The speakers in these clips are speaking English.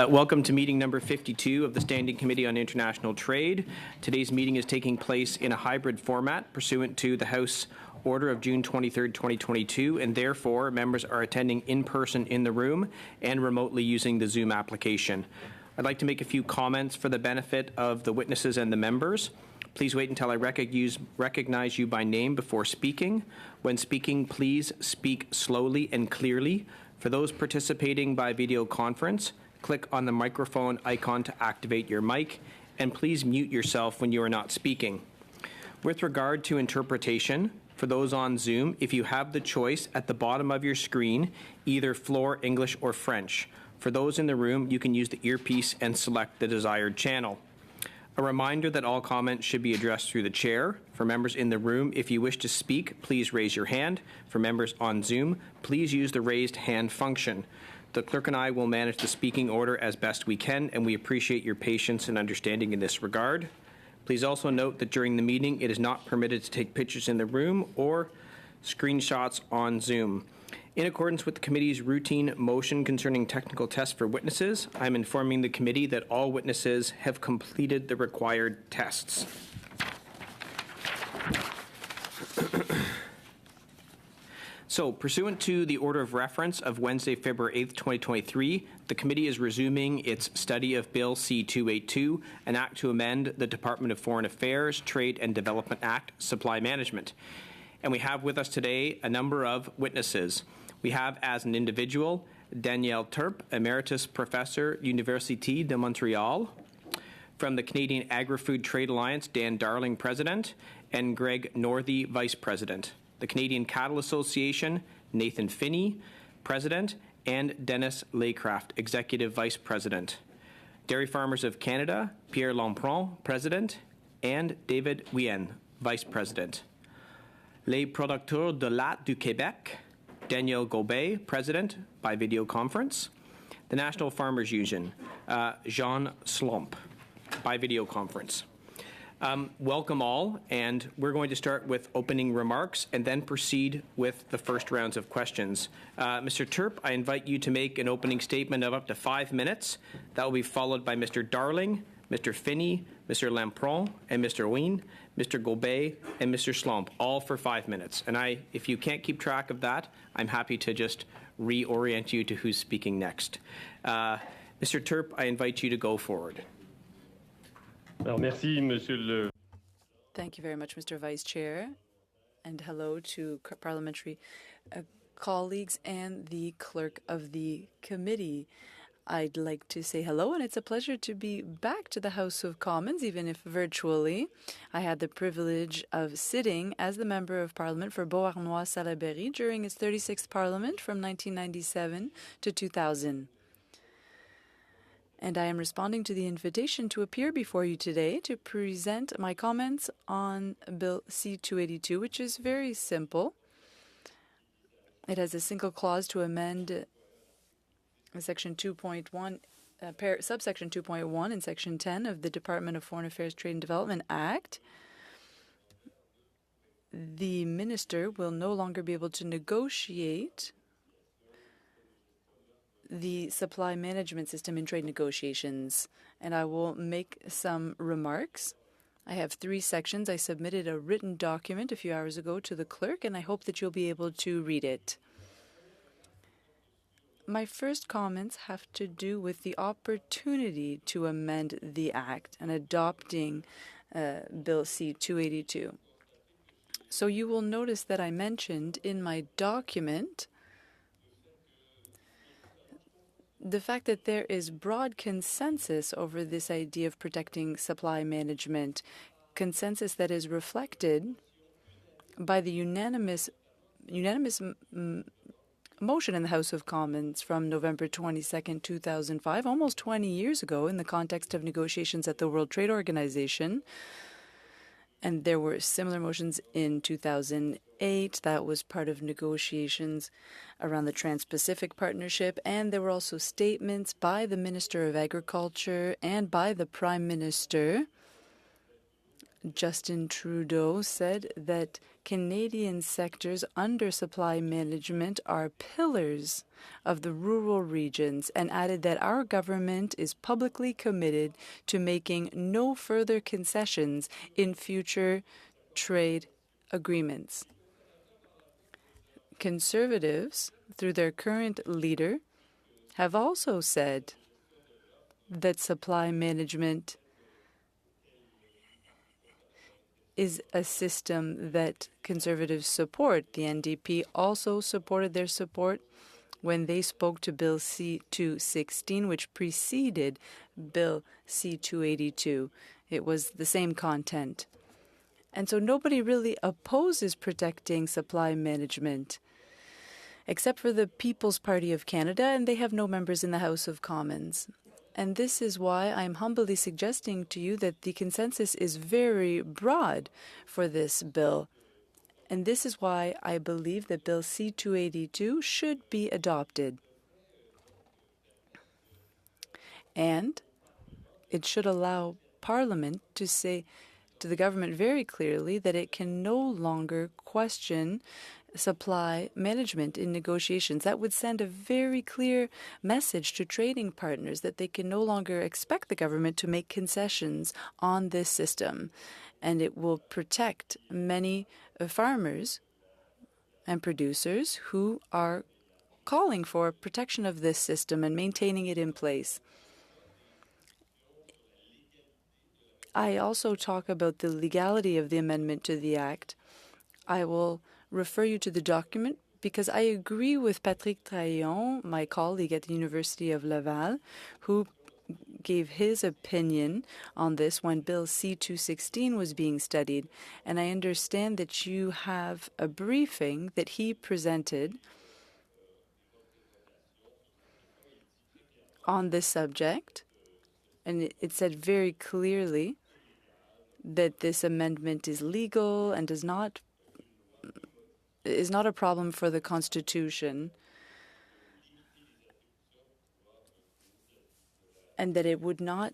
Welcome to meeting number 52 of the Standing Committee on International Trade. Today's meeting is taking place in a hybrid format pursuant to the House Order of June 23, 2022, and therefore members are attending in person in the room and remotely using the Zoom application. I'd like to make a few comments for the benefit of the witnesses and the members. Please wait until I recognize you by name before speaking. When speaking, please speak slowly and clearly. For those participating by video conference, click on the microphone icon to activate your mic, and please mute yourself when you are not speaking. With regard to interpretation, for those on Zoom, if you have the choice at the bottom of your screen, either floor, English, or French. For those in the room, you can use the earpiece and select the desired channel. A reminder that all comments should be addressed through the chair. For members in the room, if you wish to speak, please raise your hand. For members on Zoom, please use the raised hand function. The clerk and I will manage the speaking order as best we can, and we appreciate your patience and understanding in this regard. Please also note that during the meeting, it is not permitted to take pictures in the room or screenshots on Zoom. In accordance with the committee's routine motion concerning technical tests for witnesses, I am informing the committee that all witnesses have completed the required tests. So, pursuant to the order of reference of Wednesday, February 8th, 2023, the committee is resuming its study of Bill C-282, an act to amend the Department of Foreign Affairs, Trade and Development Act, Supply Management. And we have with us today a number of witnesses. We have, as an individual, Danielle Turp, Emeritus Professor, Université de Montréal. From the Canadian Agri-Food Trade Alliance, Dan Darling, President, and Greg Northey, Vice President. The Canadian Cattle Association, Nathan Finney, President, and Dennis Laycraft, Executive Vice President. Dairy Farmers of Canada, Pierre Lampron, President, and David Wien, Vice President. Les Producteurs de Latte du Québec, Daniel Gobet, President, by video conference. The National Farmers Union, Jean Slomp, by video conference. Welcome all, and we're going to start with opening remarks and then proceed with the first rounds of questions. Mr. Turp, I invite you to make an opening statement of up to 5 minutes. That will be followed by Mr. Darling, Mr. Finney, Mr. Lampron, and Mr. Wien, Mr. Gobet, and Mr. Slomp, all for 5 minutes. And if you can't keep track of that, I'm happy to just reorient you to who's speaking next. Mr. Turp, I invite you to go forward. Thank you very much, Mr. Vice Chair, and hello to parliamentary colleagues and the clerk of the committee. I'd like to say hello, and it's a pleasure to be back to the House of Commons, even if virtually. I had the privilege of sitting as the Member of Parliament for Beauharnois-Salaberry during its 36th Parliament from 1997 to 2000. And I am responding to the invitation to appear before you today to present my comments on Bill C-282, which is very simple. It has a single clause to amend Section 2.1, subsection 2.1 in Section 10 of the Department of Foreign Affairs, Trade and Development Act. The minister will no longer be able to negotiate the supply management system in trade negotiations, and I will make some remarks. I have 3 sections. I submitted a written document a few hours ago to the clerk, and I hope that you'll be able to read it. My first comments have to do with the opportunity to amend the Act and adopting Bill C-282. So you will notice that I mentioned in my document the fact that there is broad consensus over this idea of protecting supply management, consensus that is reflected by the unanimous motion in the House of Commons from November 22nd, 2005, almost 20 years ago, in the context of negotiations at the World Trade Organization. And there were similar motions in 2008. That was part of negotiations around the Trans-Pacific Partnership. And there were also statements by the Minister of Agriculture and by the Prime Minister. Justin Trudeau said that Canadian sectors under supply management are pillars of the rural regions, and added that our government is publicly committed to making no further concessions in future trade agreements. Conservatives, through their current leader, have also said that supply management is a system that Conservatives support. The NDP also supported their support when they spoke to Bill C-216, which preceded Bill C-282. It was the same content. And so nobody really opposes protecting supply management, except for the People's Party of Canada, and they have no members in the House of Commons. And this is why I'm humbly suggesting to you that the consensus is very broad for this bill. And this is why I believe that Bill C-282 should be adopted. And it should allow Parliament to say to the government very clearly that it can no longer question supply management in negotiations. That would send a very clear message to trading partners that they can no longer expect the government to make concessions on this system. And it will protect many farmers and producers who are calling for protection of this system and maintaining it in place. I also talk about the legality of the amendment to the Act. I will refer you to the document because I agree with Patrick Traillon, my colleague at the University of Laval, who gave his opinion on this when Bill C-216 was being studied. And I understand that you have a briefing that he presented on this subject. And it said very clearly that this amendment is legal and is not a problem for the Constitution, and that it would not,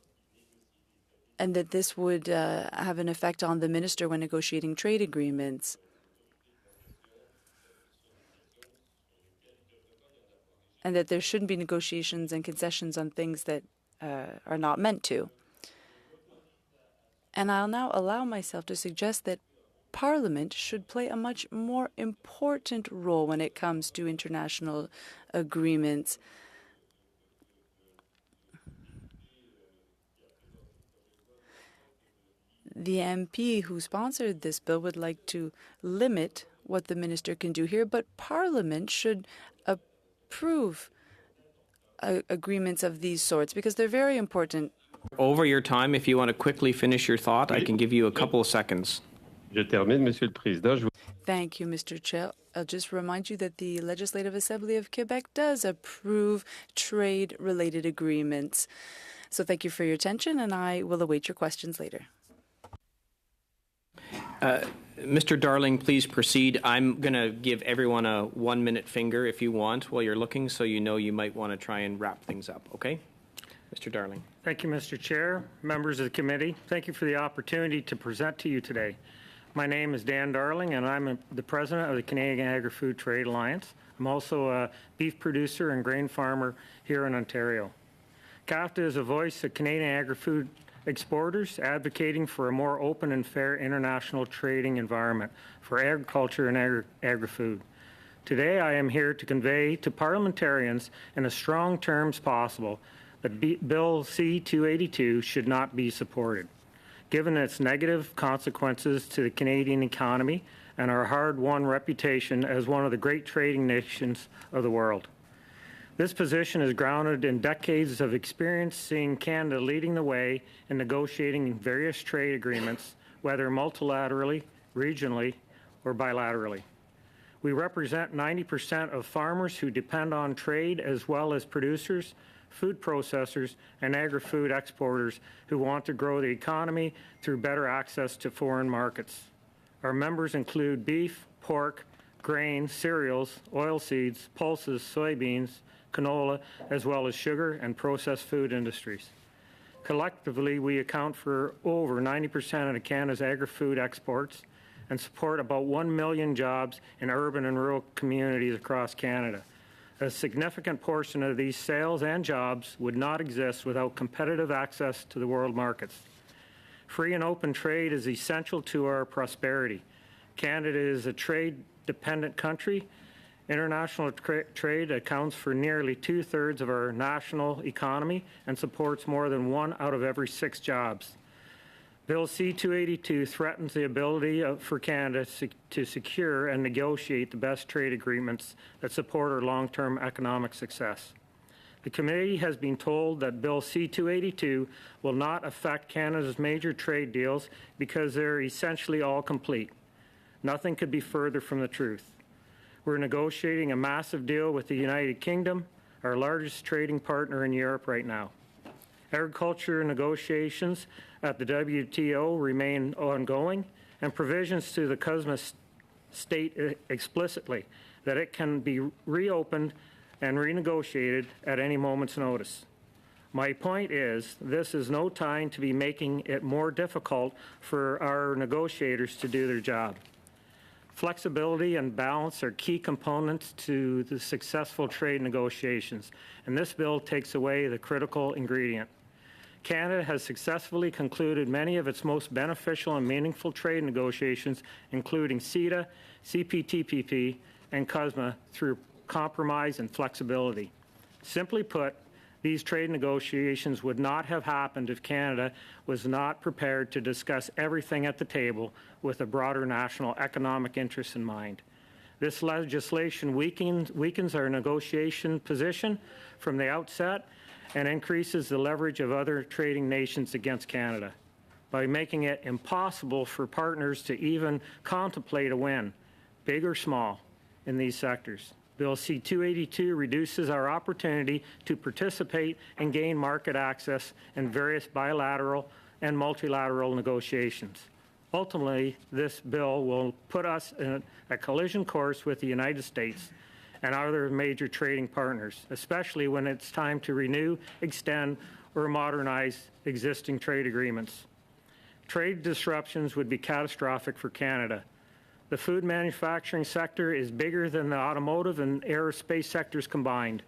and that this would have an effect on the minister when negotiating trade agreements. And that there shouldn't be negotiations and concessions on things that are not meant to. And I'll now allow myself to suggest that Parliament should play a much more important role when it comes to international agreements. The MP who sponsored this bill would like to limit what the minister can do here, but Parliament should approve agreements of these sorts because they're very important. Over your time, if you want to quickly finish your thought, I can give you a couple of seconds. Je termine, Monsieur le Président. Thank you, Mr. Chair. I'll just remind you that the Legislative Assembly of Quebec does approve trade-related agreements. So thank you for your attention, and I will await your questions later. Mr. Darling, please proceed. I'm going to give everyone a 1-minute finger if you want while you're looking, so you know you might want to try and wrap things up, okay? Mr. Darling. Thank you, Mr. Chair, members of the committee. Thank you for the opportunity to present to you today. My name is Dan Darling, and I'm the president of the Canadian Agri-Food Trade Alliance. I'm also a beef producer and grain farmer here in Ontario. CAFTA is a voice of Canadian agri-food exporters advocating for a more open and fair international trading environment for agriculture and agri-food. Today, I am here to convey to parliamentarians in as strong terms possible that Bill C-282 should not be supported, given its negative consequences to the Canadian economy and our hard-won reputation as one of the great trading nations of the world. This position is grounded in decades of experience seeing Canada leading the way in negotiating various trade agreements, whether multilaterally, regionally, or bilaterally. We represent 90% of farmers who depend on trade, as well as producers, food processors, and agri-food exporters who want to grow the economy through better access to foreign markets. Our members include beef, pork, grain, cereals, oilseeds, pulses, soybeans, canola, as well as sugar and processed food industries. Collectively, we account for over 90% of Canada's agri-food exports and support about 1 million jobs in urban and rural communities across Canada. A significant portion of these sales and jobs would not exist without competitive access to the world markets. Free and open trade is essential to our prosperity. Canada is a trade-dependent country. International trade accounts for nearly 2/3 of our national economy and supports more than 1 out of every 6 jobs. Bill C-282 threatens the ability for Canada to secure and negotiate the best trade agreements that support our long-term economic success. The committee has been told that Bill C-282 will not affect Canada's major trade deals because they're essentially all complete. Nothing could be further from the truth. We're negotiating a massive deal with the United Kingdom, our largest trading partner in Europe right now. Agriculture negotiations at the WTO remain ongoing, and provisions to the CUSMA state explicitly that it can be reopened and renegotiated at any moment's notice. My point is, this is no time to be making it more difficult for our negotiators to do their job. Flexibility and balance are key components to the successful trade negotiations, and this bill takes away the critical ingredient. Canada has successfully concluded many of its most beneficial and meaningful trade negotiations, including CITA, CPTPP, and CUSMA, through compromise and flexibility. Simply put, these trade negotiations would not have happened if Canada was not prepared to discuss everything at the table with a broader national economic interest in mind. This legislation weakens our negotiation position from the outset and increases the leverage of other trading nations against Canada by making it impossible for partners to even contemplate a win, big or small, in these sectors. Bill C-282 reduces our opportunity to participate and gain market access in various bilateral and multilateral negotiations. Ultimately, this bill will put us in a collision course with the United States and other major trading partners, especially when it's time to renew, extend, or modernize existing trade agreements. Trade disruptions would be catastrophic for Canada. The food manufacturing sector is bigger than the automotive and aerospace sectors combined.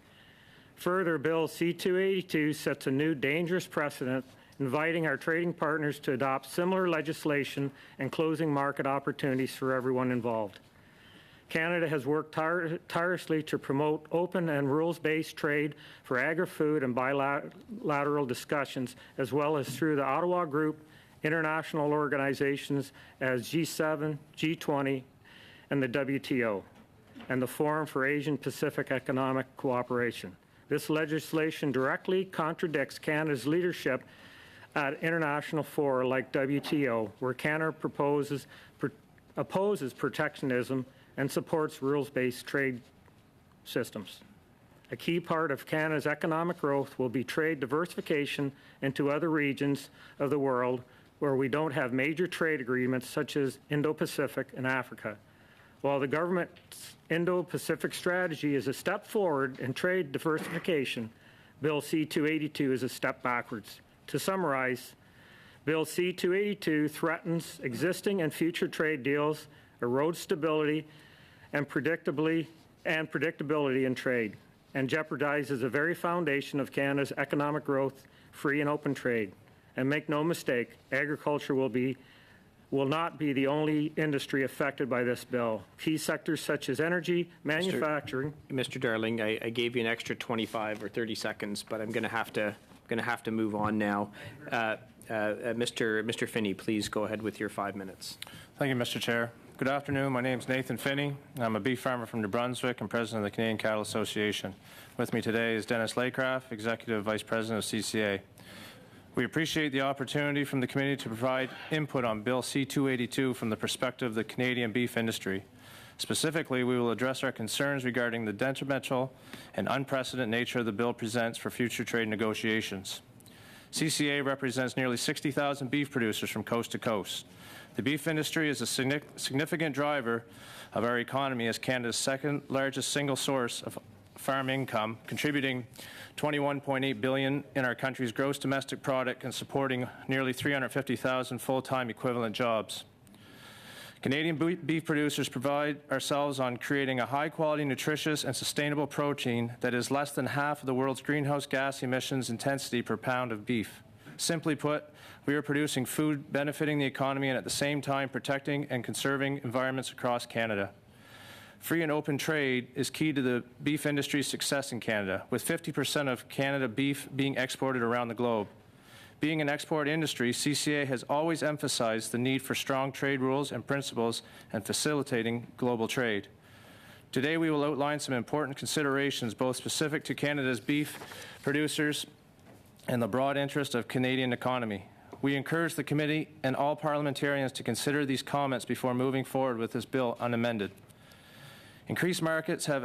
Further, Bill C-282 sets a new dangerous precedent, inviting our trading partners to adopt similar legislation and closing market opportunities for everyone involved. Canada has worked tirelessly to promote open and rules-based trade for agri-food and bilateral discussions, as well as through the Ottawa Group, international organizations as G7, G20, and the WTO, and the Forum for Asian-Pacific Economic Cooperation. This legislation directly contradicts Canada's leadership at international fora like WTO, where Canada opposes protectionism and supports rules-based trade systems. A key part of Canada's economic growth will be trade diversification into other regions of the world where we don't have major trade agreements, such as Indo-Pacific and Africa. While the government's Indo-Pacific strategy is a step forward in trade diversification, Bill C-282 is a step backwards. To summarize, Bill C-282 threatens existing and future trade deals, erodes stability and predictability in trade, and jeopardizes the very foundation of Canada's economic growth, free and open trade. And make no mistake, agriculture will not be the only industry affected by this bill. Key sectors such as energy, manufacturing. Mr. Darling, I gave you an extra 25 or 30 seconds, but I'm going to have to move on now. Mr. Finney, please go ahead with your 5 minutes. Thank you, Mr. Chair. Good afternoon. My name is Nathan Finney. I'm a beef farmer from New Brunswick and president of the Canadian Cattle Association. With me today is Dennis Laycraft, Executive Vice President of CCA. We appreciate the opportunity from the committee to provide input on Bill C-282 from the perspective of the Canadian beef industry. Specifically, we will address our concerns regarding the detrimental and unprecedented nature of the bill presents for future trade negotiations. CCA represents nearly 60,000 beef producers from coast to coast. The beef industry is a significant driver of our economy as Canada's second largest single source of farm income, contributing $21.8 billion in our country's gross domestic product and supporting nearly 350,000 full-time equivalent jobs. Canadian beef producers pride ourselves on creating a high-quality, nutritious, and sustainable protein that is less than half of the world's greenhouse gas emissions intensity per pound of beef. Simply put, we are producing food benefiting the economy and at the same time protecting and conserving environments across Canada. Free and open trade is key to the beef industry's success in Canada, with 50% of Canada beef being exported around the globe. Being an export industry, CCA has always emphasized the need for strong trade rules and principles and facilitating global trade. Today we will outline some important considerations both specific to Canada's beef producers and the broad interest of Canadian economy. We encourage the committee and all parliamentarians to consider these comments before moving forward with this bill unamended. Increased markets have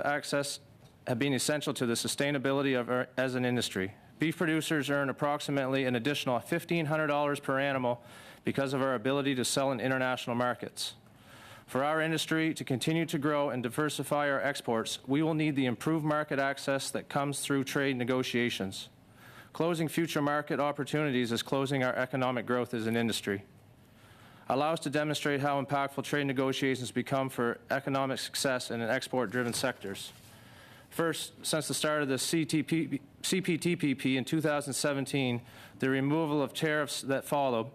been essential to the sustainability as an industry. Beef producers earn approximately an additional $1,500 per animal because of our ability to sell in international markets. For our industry to continue to grow and diversify our exports, we will need the improved market access that comes through trade negotiations. Closing future market opportunities is closing our economic growth as an industry. Allow us to demonstrate how impactful trade negotiations become for economic success in export-driven sectors. First, since the start of the CPTPP in 2017, the removal of tariffs that followed,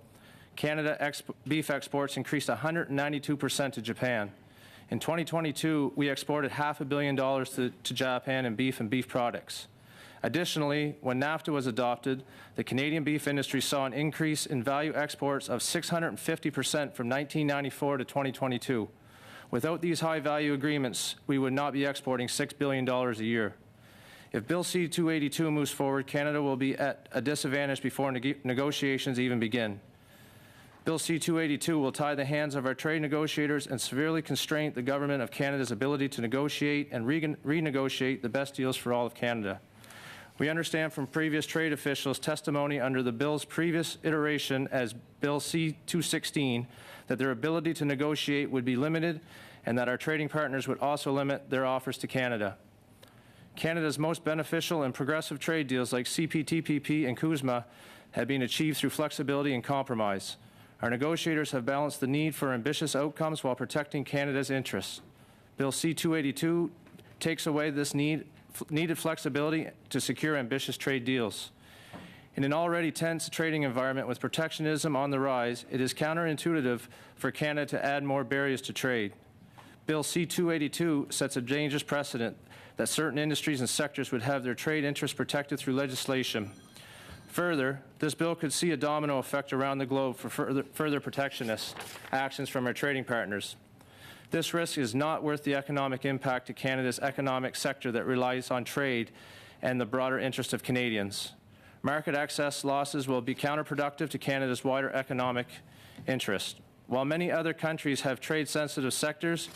Canada beef exports increased 192% to Japan. In 2022, we exported $500 million to Japan in beef and beef products. Additionally, when NAFTA was adopted, the Canadian beef industry saw an increase in value exports of 650% from 1994 to 2022. Without these high-value agreements, we would not be exporting $6 billion a year. If Bill C-282 moves forward, Canada will be at a disadvantage before negotiations even begin. Bill C-282 will tie the hands of our trade negotiators and severely constrain the Government of Canada's ability to negotiate and renegotiate the best deals for all of Canada. We understand from previous trade officials' testimony under the bill's previous iteration as Bill C-216 that their ability to negotiate would be limited and that our trading partners would also limit their offers to Canada. Canada's most beneficial and progressive trade deals like CPTPP and CUSMA have been achieved through flexibility and compromise. Our negotiators have balanced the need for ambitious outcomes while protecting Canada's interests. Bill C-282 takes away this needed flexibility to secure ambitious trade deals. In an already tense trading environment with protectionism on the rise, it is counterintuitive for Canada to add more barriers to trade. Bill C-282 sets a dangerous precedent that certain industries and sectors would have their trade interests protected through legislation. Further, this bill could see a domino effect around the globe for further protectionist actions from our trading partners. This risk is not worth the economic impact to Canada's economic sector that relies on trade and the broader interest of Canadians. Market access losses will be counterproductive to Canada's wider economic interest. While many other countries have trade-sensitive sectors,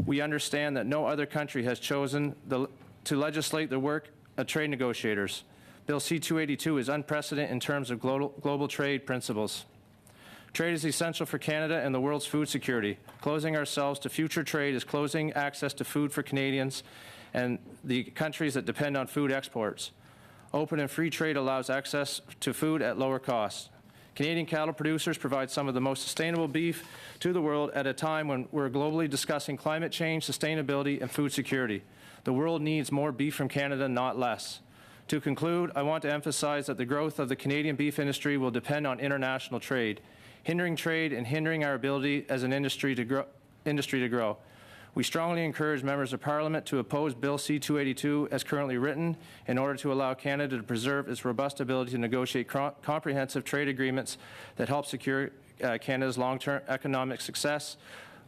we understand that no other country has chosen to legislate the work of trade negotiators. Bill C-282 is unprecedented in terms of global trade principles. Trade is essential for Canada and the world's food security. Closing ourselves to future trade is closing access to food for Canadians and the countries that depend on food exports. Open and free trade allows access to food at lower costs. Canadian cattle producers provide some of the most sustainable beef to the world at a time when we're globally discussing climate change, sustainability, and food security. The world needs more beef from Canada, not less. To conclude, I want to emphasize that the growth of the Canadian beef industry will depend on international trade. Hindering trade and hindering our ability as an industry to grow. We strongly encourage members of Parliament to oppose Bill C-282 as currently written in order to allow Canada to preserve its robust ability to negotiate comprehensive trade agreements that help secure Canada's long-term economic success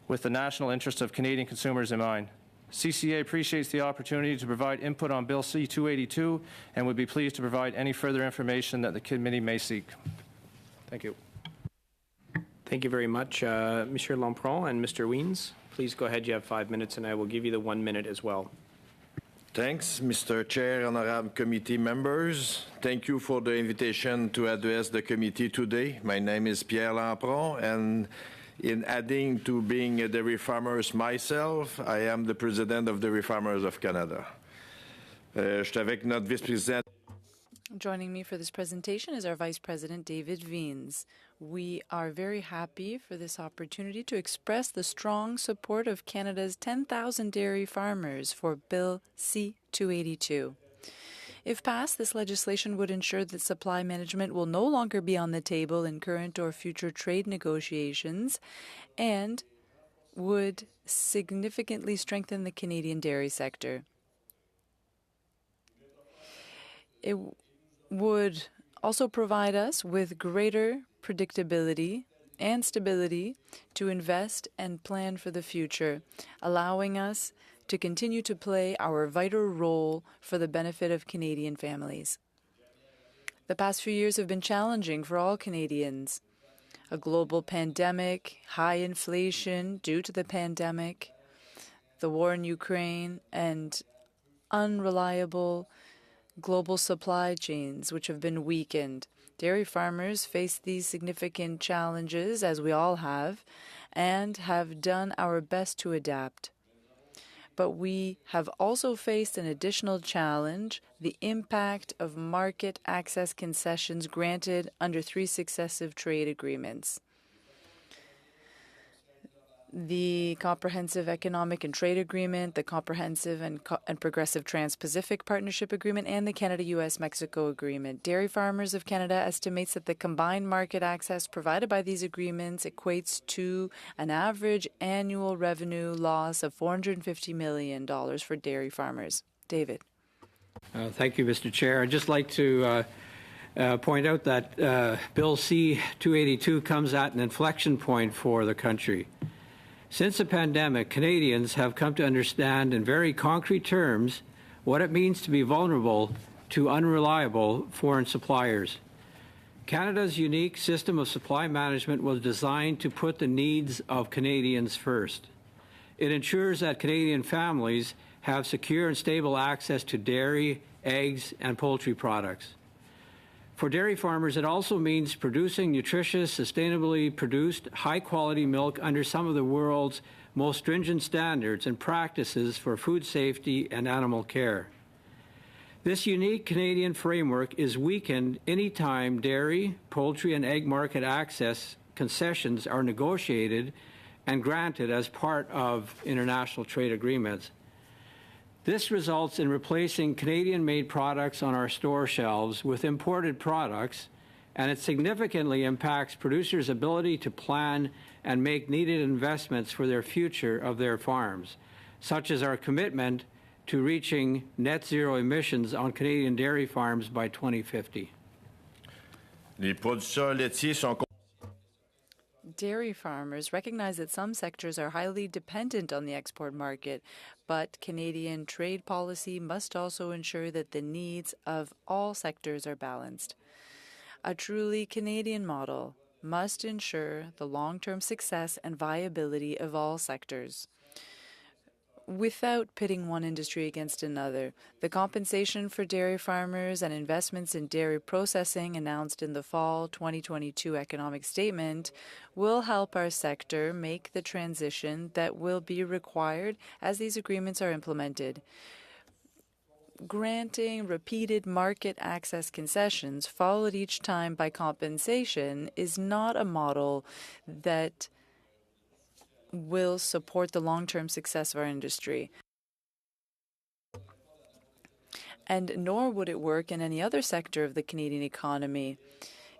with the national interest of Canadian consumers in mind. CCA appreciates the opportunity to provide input on Bill C-282 and would be pleased to provide any further information that the committee may seek. Thank you. Thank you very much, Monsieur Lampron and Mr. Wiens. Please go ahead. You have 5 minutes, and I will give you the 1 minute as well. Thanks, Mr. Chair, honorable committee members. Thank you for the invitation to address the committee today. My name is Pierre Lampron, and in adding to being a dairy farmer myself, I am the president of Dairy Farmers of Canada. Je suis avec notre vice-président. Joining me for this presentation is our Vice President, David Wiens. We are very happy for this opportunity to express the strong support of Canada's 10,000 dairy farmers for Bill C-282. If passed, this legislation would ensure that supply management will no longer be on the table in current or future trade negotiations and would significantly strengthen the Canadian dairy sector. It would also provide us with greater predictability and stability to invest and plan for the future, allowing us to continue to play our vital role for the benefit of Canadian families. The past few years have been challenging for all Canadians. A global pandemic, high inflation due to the pandemic, the war in Ukraine, and unreliable global supply chains, which have been weakened. Dairy farmers face these significant challenges, as we all have, and have done our best to adapt. But we have also faced an additional challenge, the impact of market access concessions granted under 3 successive trade agreements. The Comprehensive Economic and Trade Agreement, the Comprehensive and Progressive Trans-Pacific Partnership Agreement, and the Canada-US-Mexico Agreement. Dairy Farmers of Canada estimates that the combined market access provided by these agreements equates to an average annual revenue loss of $450 million for dairy farmers. David. Thank you, Mr. Chair. I'd just like to point out that Bill C-282 comes at an inflection point for the country. Since the pandemic, Canadians have come to understand in very concrete terms what it means to be vulnerable to unreliable foreign suppliers. Canada's unique system of supply management was designed to put the needs of Canadians first. It ensures that Canadian families have secure and stable access to dairy, eggs, and poultry products. For dairy farmers, it also means producing nutritious, sustainably produced, high-quality milk under some of the world's most stringent standards and practices for food safety and animal care. This unique Canadian framework is weakened any time dairy, poultry, and egg market access concessions are negotiated and granted as part of international trade agreements. This results in replacing Canadian-made products on our store shelves with imported products, and it significantly impacts producers' ability to plan and make needed investments for their future of their farms, such as our commitment to reaching net zero emissions on Canadian dairy farms by 2050. Les producteurs laitiers sont Dairy farmers recognize that some sectors are highly dependent on the export market, but Canadian trade policy must also ensure that the needs of all sectors are balanced. A truly Canadian model must ensure the long-term success and viability of all sectors, without pitting one industry against another. The compensation for dairy farmers and investments in dairy processing announced in the fall 2022 economic statement will help our sector make the transition that will be required as these agreements are implemented. Granting repeated market access concessions followed each time by compensation is not a model that will support the long-term success of our industry. And nor would it work in any other sector of the Canadian economy.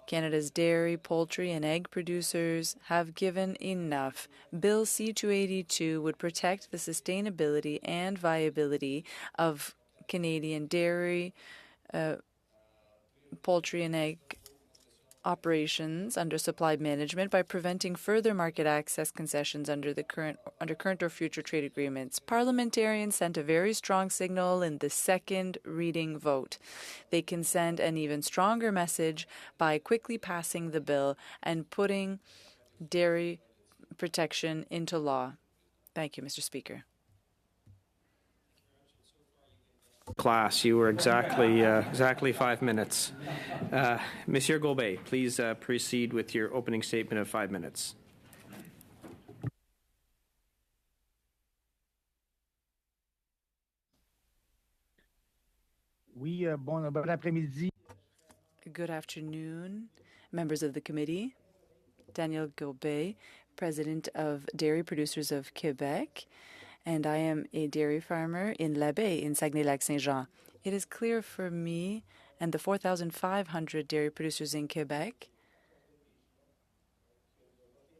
Canada's dairy, poultry, and egg producers have given enough. Bill C-282 would protect the sustainability and viability of Canadian dairy, poultry, and egg operations under supply management by preventing further market access concessions under current or future trade agreements. Parliamentarians sent a very strong signal in the second reading vote. They can send an even stronger message by quickly passing the bill and putting dairy protection into law. Thank you, Mr. Speaker. Class, you were exactly 5 minutes. Monsieur Gobet, please proceed with your opening statement of 5 minutes. Oui, bon après-midi. Good afternoon, members of the committee. Daniel Gobet, President of Dairy Producers of Quebec, and I am a dairy farmer in l'Abeille in Saguenay-Lac-Saint-Jean. It is clear for me and the 4,500 dairy producers in Quebec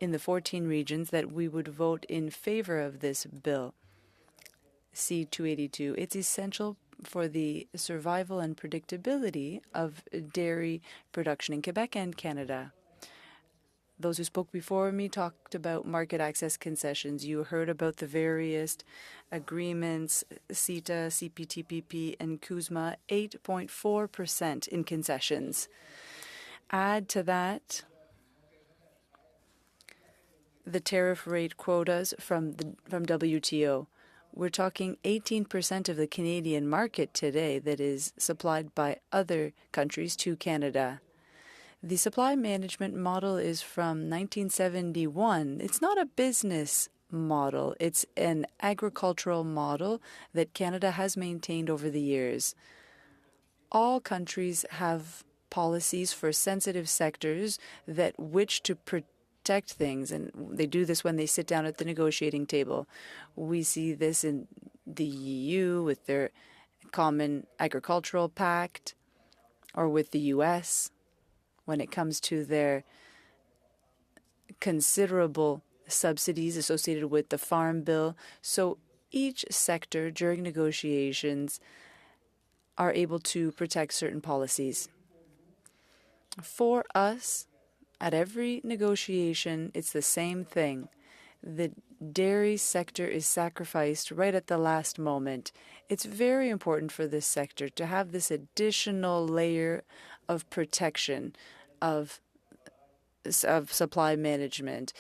in the 14 regions that we would vote in favor of this bill, C-282. It's essential for the survival and predictability of dairy production in Quebec and Canada. Those who spoke before me talked about market access concessions. You heard about the various agreements, CITA, CPTPP, and CUSMA, 8.4% in concessions. Add to that the tariff rate quotas from WTO. We're talking 18% of the Canadian market today that is supplied by other countries to Canada. The supply management model is from 1971. It's not a business model. It's an agricultural model that Canada has maintained over the years. All countries have policies for sensitive sectors that wish to protect things, and they do this when they sit down at the negotiating table. We see this in the EU with their Common Agricultural Pact, or with the US when it comes to their considerable subsidies associated with the Farm Bill. So each sector during negotiations are able to protect certain policies. For us, at every negotiation, it's the same thing. The dairy sector is sacrificed right at the last moment. It's very important for this sector to have this additional layer of protection of supply management,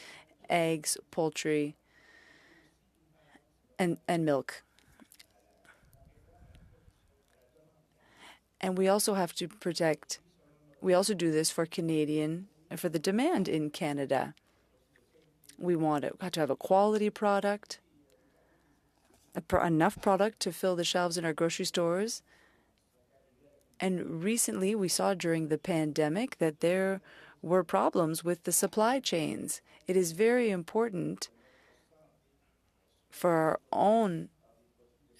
eggs, poultry, and milk. And we also have to protect, we also do this for for the demand in Canada. We want to have a quality product, enough product to fill the shelves in our grocery stores. And recently, we saw during the pandemic that there were problems with the supply chains. It is very important for our own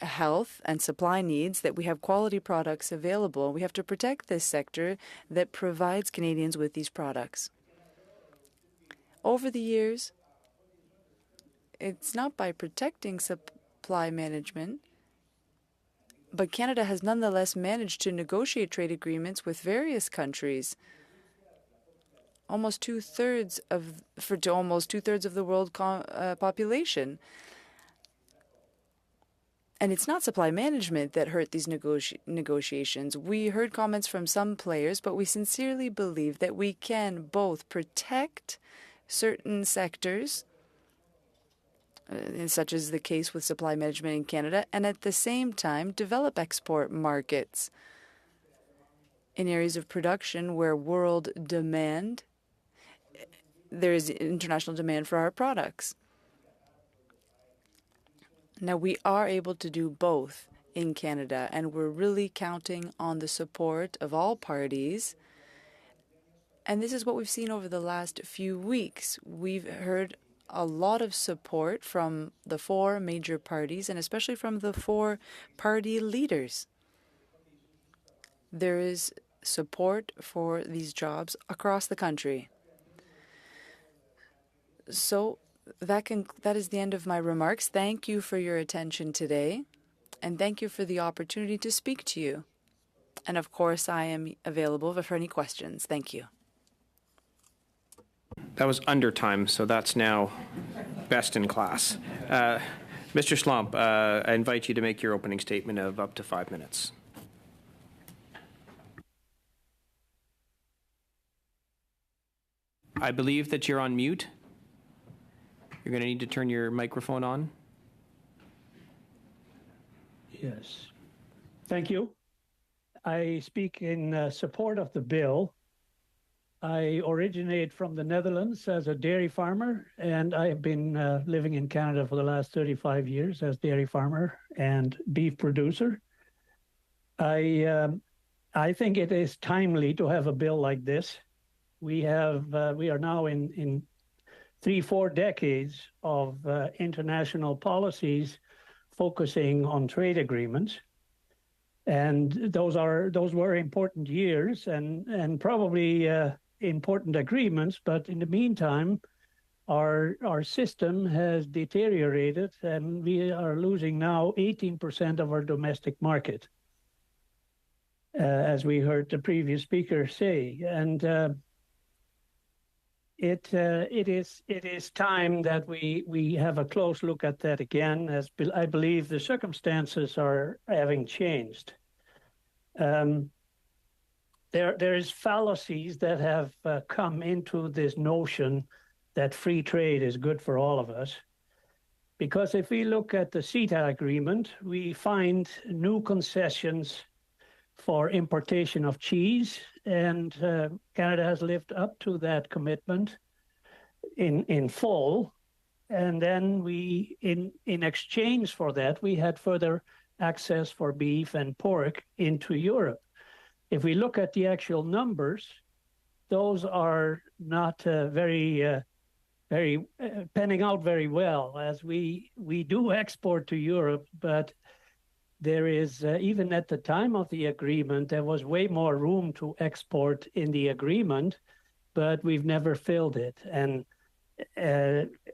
health and supply needs that we have quality products available. We have to protect this sector that provides Canadians with these products. Over the years, it's not by protecting supply management, but Canada has nonetheless managed to negotiate trade agreements with various countries. Almost two-thirds of the world population. And it's not supply management that hurt these negotiations. We heard comments from some players, but we sincerely believe that we can both protect certain sectors, such as the case with supply management in Canada, and at the same time develop export markets in areas of production where there is international demand for our products. Now, we are able to do both in Canada, and we're really counting on the support of all parties. And this is what we've seen over the last few weeks. We've heard a lot of support from the four major parties, and especially from the four party leaders. There is support for these jobs across the country. So that is the end of my remarks. Thank you for your attention today, and thank you for the opportunity to speak to you. And of course, I am available for any questions. Thank you. That was under time, so that's now best in class. Mr. Slomp, I invite you to make your opening statement of up to 5 minutes. I believe that you're on mute. You're going to need to turn your microphone on. Yes. Thank you. I speak in support of the bill. I originate from the Netherlands as a dairy farmer, and I have been living in Canada for the last 35 years as dairy farmer and beef producer. I I think it is timely to have a bill like this. We are now in 3-4 decades of international policies focusing on trade agreements. And those were important years and probably important agreements. But in the meantime, our system has deteriorated, and we are losing now 18% of our domestic market, as we heard the previous speaker say. And it is time that we have a close look at that again, as I believe the circumstances are having changed. There is fallacies that have come into this notion that free trade is good for all of us. Because if we look at the CIIT agreement, we find new concessions for importation of cheese, and Canada has lived up to that commitment in full. And then in exchange for that, we had further access for beef and pork into Europe. If we look at the actual numbers, those are not very panning out very well, as we do export to Europe, but there is, even at the time of the agreement, there was way more room to export in the agreement, but we've never filled it. And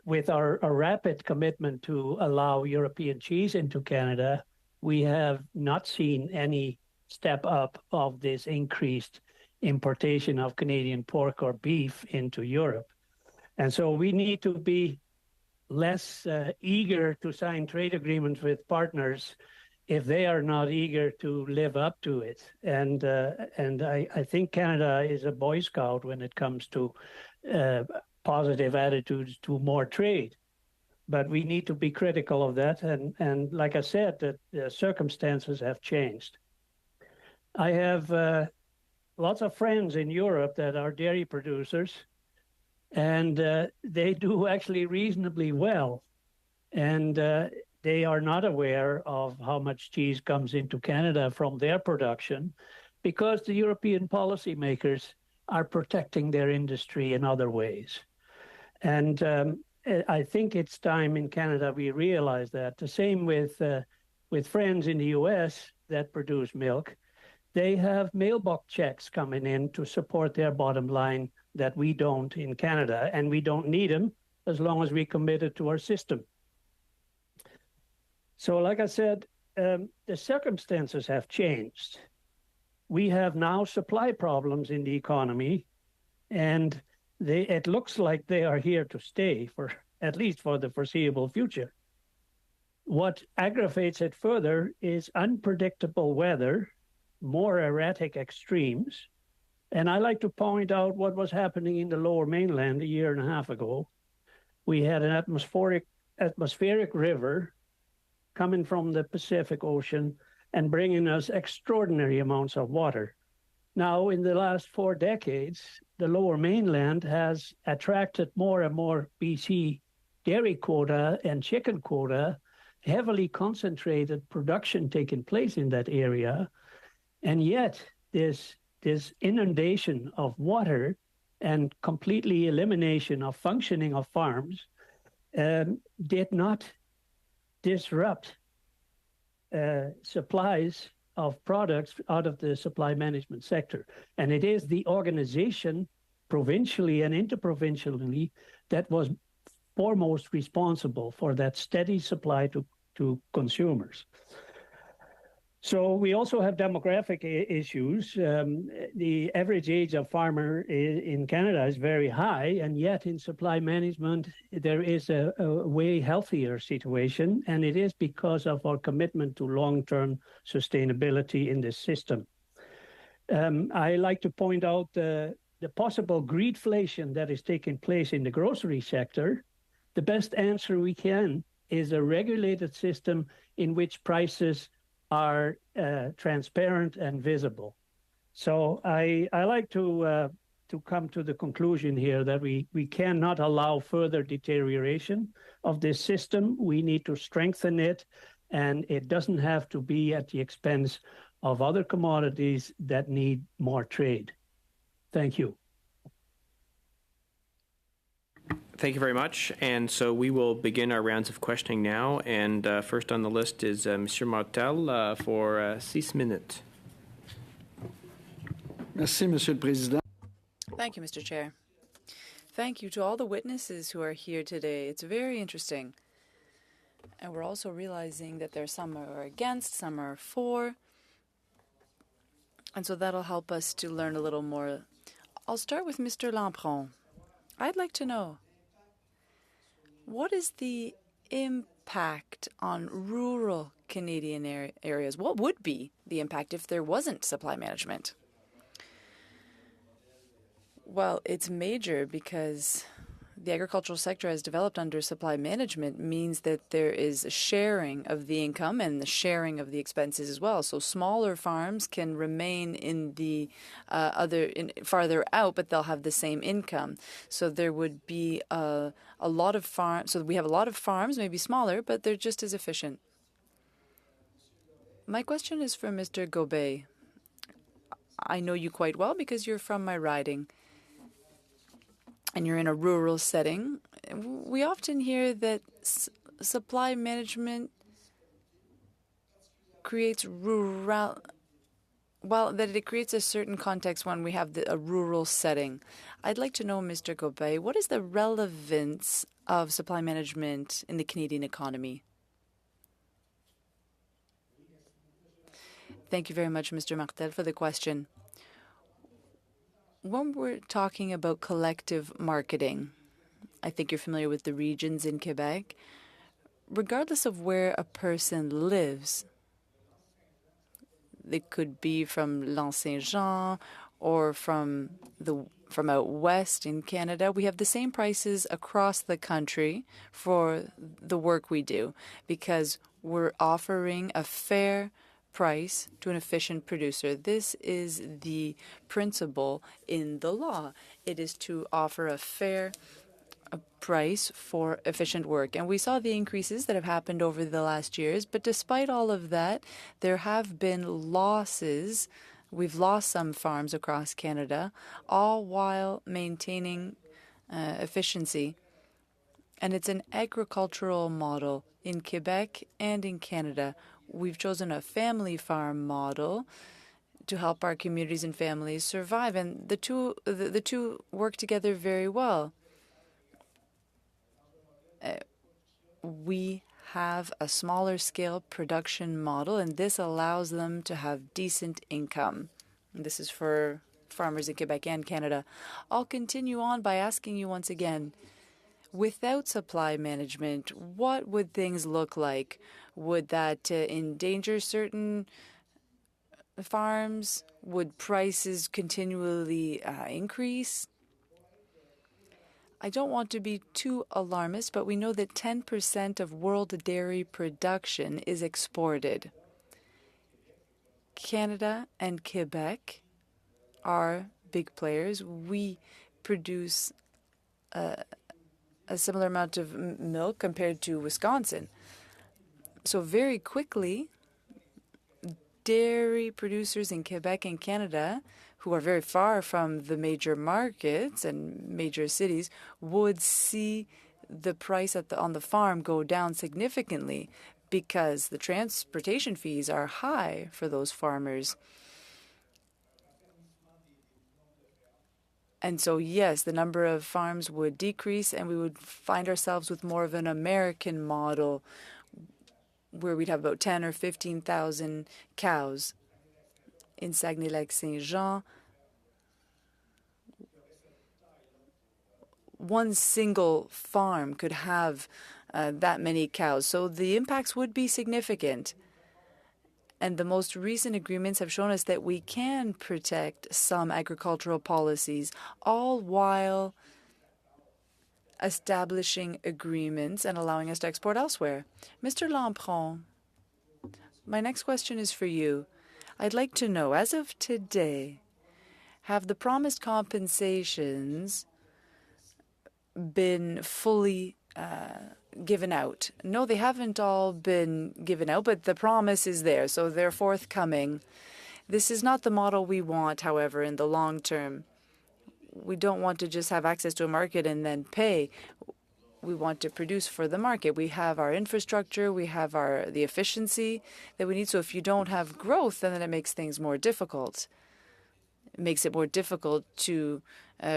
with our rapid commitment to allow European cheese into Canada, we have not seen any step up of this increased importation of Canadian pork or beef into Europe. And so we need to be less eager to sign trade agreements with partners if they are not eager to live up to it. And I think Canada is a Boy Scout when it comes to positive attitudes to more trade. But we need to be critical of that. And like I said, the circumstances have changed. I have lots of friends in Europe that are dairy producers, and they do actually reasonably well. And they are not aware of how much cheese comes into Canada from their production, because the European policymakers are protecting their industry in other ways. And I think it's time in Canada we realize that. The same with friends in the US that produce milk. They have mailbox checks coming in to support their bottom line that we don't in Canada, and we don't need them as long as we commit it to our system. So like I said, the circumstances have changed. We have now supply problems in the economy, and it looks like they are here to stay, for at least for the foreseeable future. What aggravates it further is unpredictable weather, more erratic extremes. And I like to point out what was happening in the Lower Mainland a year and a half ago. We had an atmospheric river coming from the Pacific Ocean and bringing us extraordinary amounts of water. Now, in the last 4 decades, the Lower Mainland has attracted more and more BC dairy quota and chicken quota, heavily concentrated production taking place in that area. And yet, this inundation of water and completely elimination of functioning of farms did not disrupt supplies of products out of the supply management sector. And it is the organization, provincially and interprovincially, that was foremost responsible for that steady supply to consumers. So we also have demographic issues. The average age of farmer in Canada is very high, and yet in supply management, there is a way healthier situation, and it is because of our commitment to long-term sustainability in this system. I like to point out the possible greedflation that is taking place in the grocery sector. The best answer we can is a regulated system in which prices are transparent and visible. So I like to come to the conclusion here that we cannot allow further deterioration of this system. We need to strengthen it, and it doesn't have to be at the expense of other commodities that need more trade. Thank you. Thank you very much. And so we will begin our rounds of questioning now. And first on the list is Monsieur Martel for 6 minutes. Merci, Monsieur le Président. Thank you, Mr. Chair. Thank you to all the witnesses who are here today. It's very interesting. And we're also realizing that there are some who are against, some are for. And so that'll help us to learn a little more. I'll start with Mr. Lampron. I'd like to know, what is the impact on rural Canadian areas? What would be the impact if there wasn't supply management? Well, it's major because the agricultural sector has developed under supply management means that there is a sharing of the income and the sharing of the expenses as well. So smaller farms can remain in the farther out, but they'll have the same income. So there would be a lot of farms. So we have a lot of farms, maybe smaller, but they're just as efficient. My question is for Mr. Gobet. I know you quite well because you're from my riding. And you're in a rural setting. We often hear that supply management creates that it creates a certain context when we have a rural setting. I'd like to know, Mr. Gobet, what is the relevance of supply management in the Canadian economy? Thank you very much, Mr. Martel, for the question. When we're talking about collective marketing, I think you're familiar with the regions in Quebec. Regardless of where a person lives, they could be from L'Anse-Saint-Jean or from out west in Canada. We have the same prices across the country for the work we do because we're offering a fair price to an efficient producer. This is the principle in the law. It is to offer a fair price for efficient work. And we saw the increases that have happened over the last years, but despite all of that, there have been losses. We've lost some farms across Canada, all while maintaining efficiency. And it's an agricultural model in Quebec and in Canada. We've chosen a family farm model to help our communities and families survive, and the two work together very well. We have a smaller scale production model, and this allows them to have decent income. And this is for farmers in Quebec and Canada. I'll continue on by asking you once again, without supply management, what would things look like? Would that endanger certain farms? Would prices continually increase? I don't want to be too alarmist, but we know that 10% of world dairy production is exported. Canada and Quebec are big players. We produce a similar amount of milk compared to Wisconsin. So very quickly, dairy producers in Quebec and Canada, who are very far from the major markets and major cities, would see the price on the farm go down significantly because the transportation fees are high for those farmers. And so, yes, the number of farms would decrease and we would find ourselves with more of an American model where we'd have about 10 or 15,000 cows. In Saguenay-Lac-Saint-Jean, one single farm could have that many cows. So the impacts would be significant. And the most recent agreements have shown us that we can protect some agricultural policies, all while establishing agreements and allowing us to export elsewhere. Mr. Lampron, my next question is for you. I'd like to know, as of today, have the promised compensations been fully given out. No, they haven't all been given out, but the promise is there, so they're forthcoming. This is not the model we want, however, in the long term. We don't want to just have access to a market and then pay. We want to produce for the market. We have our infrastructure, we have the efficiency that we need. So if you don't have growth, then it makes things more difficult. It makes it more difficult to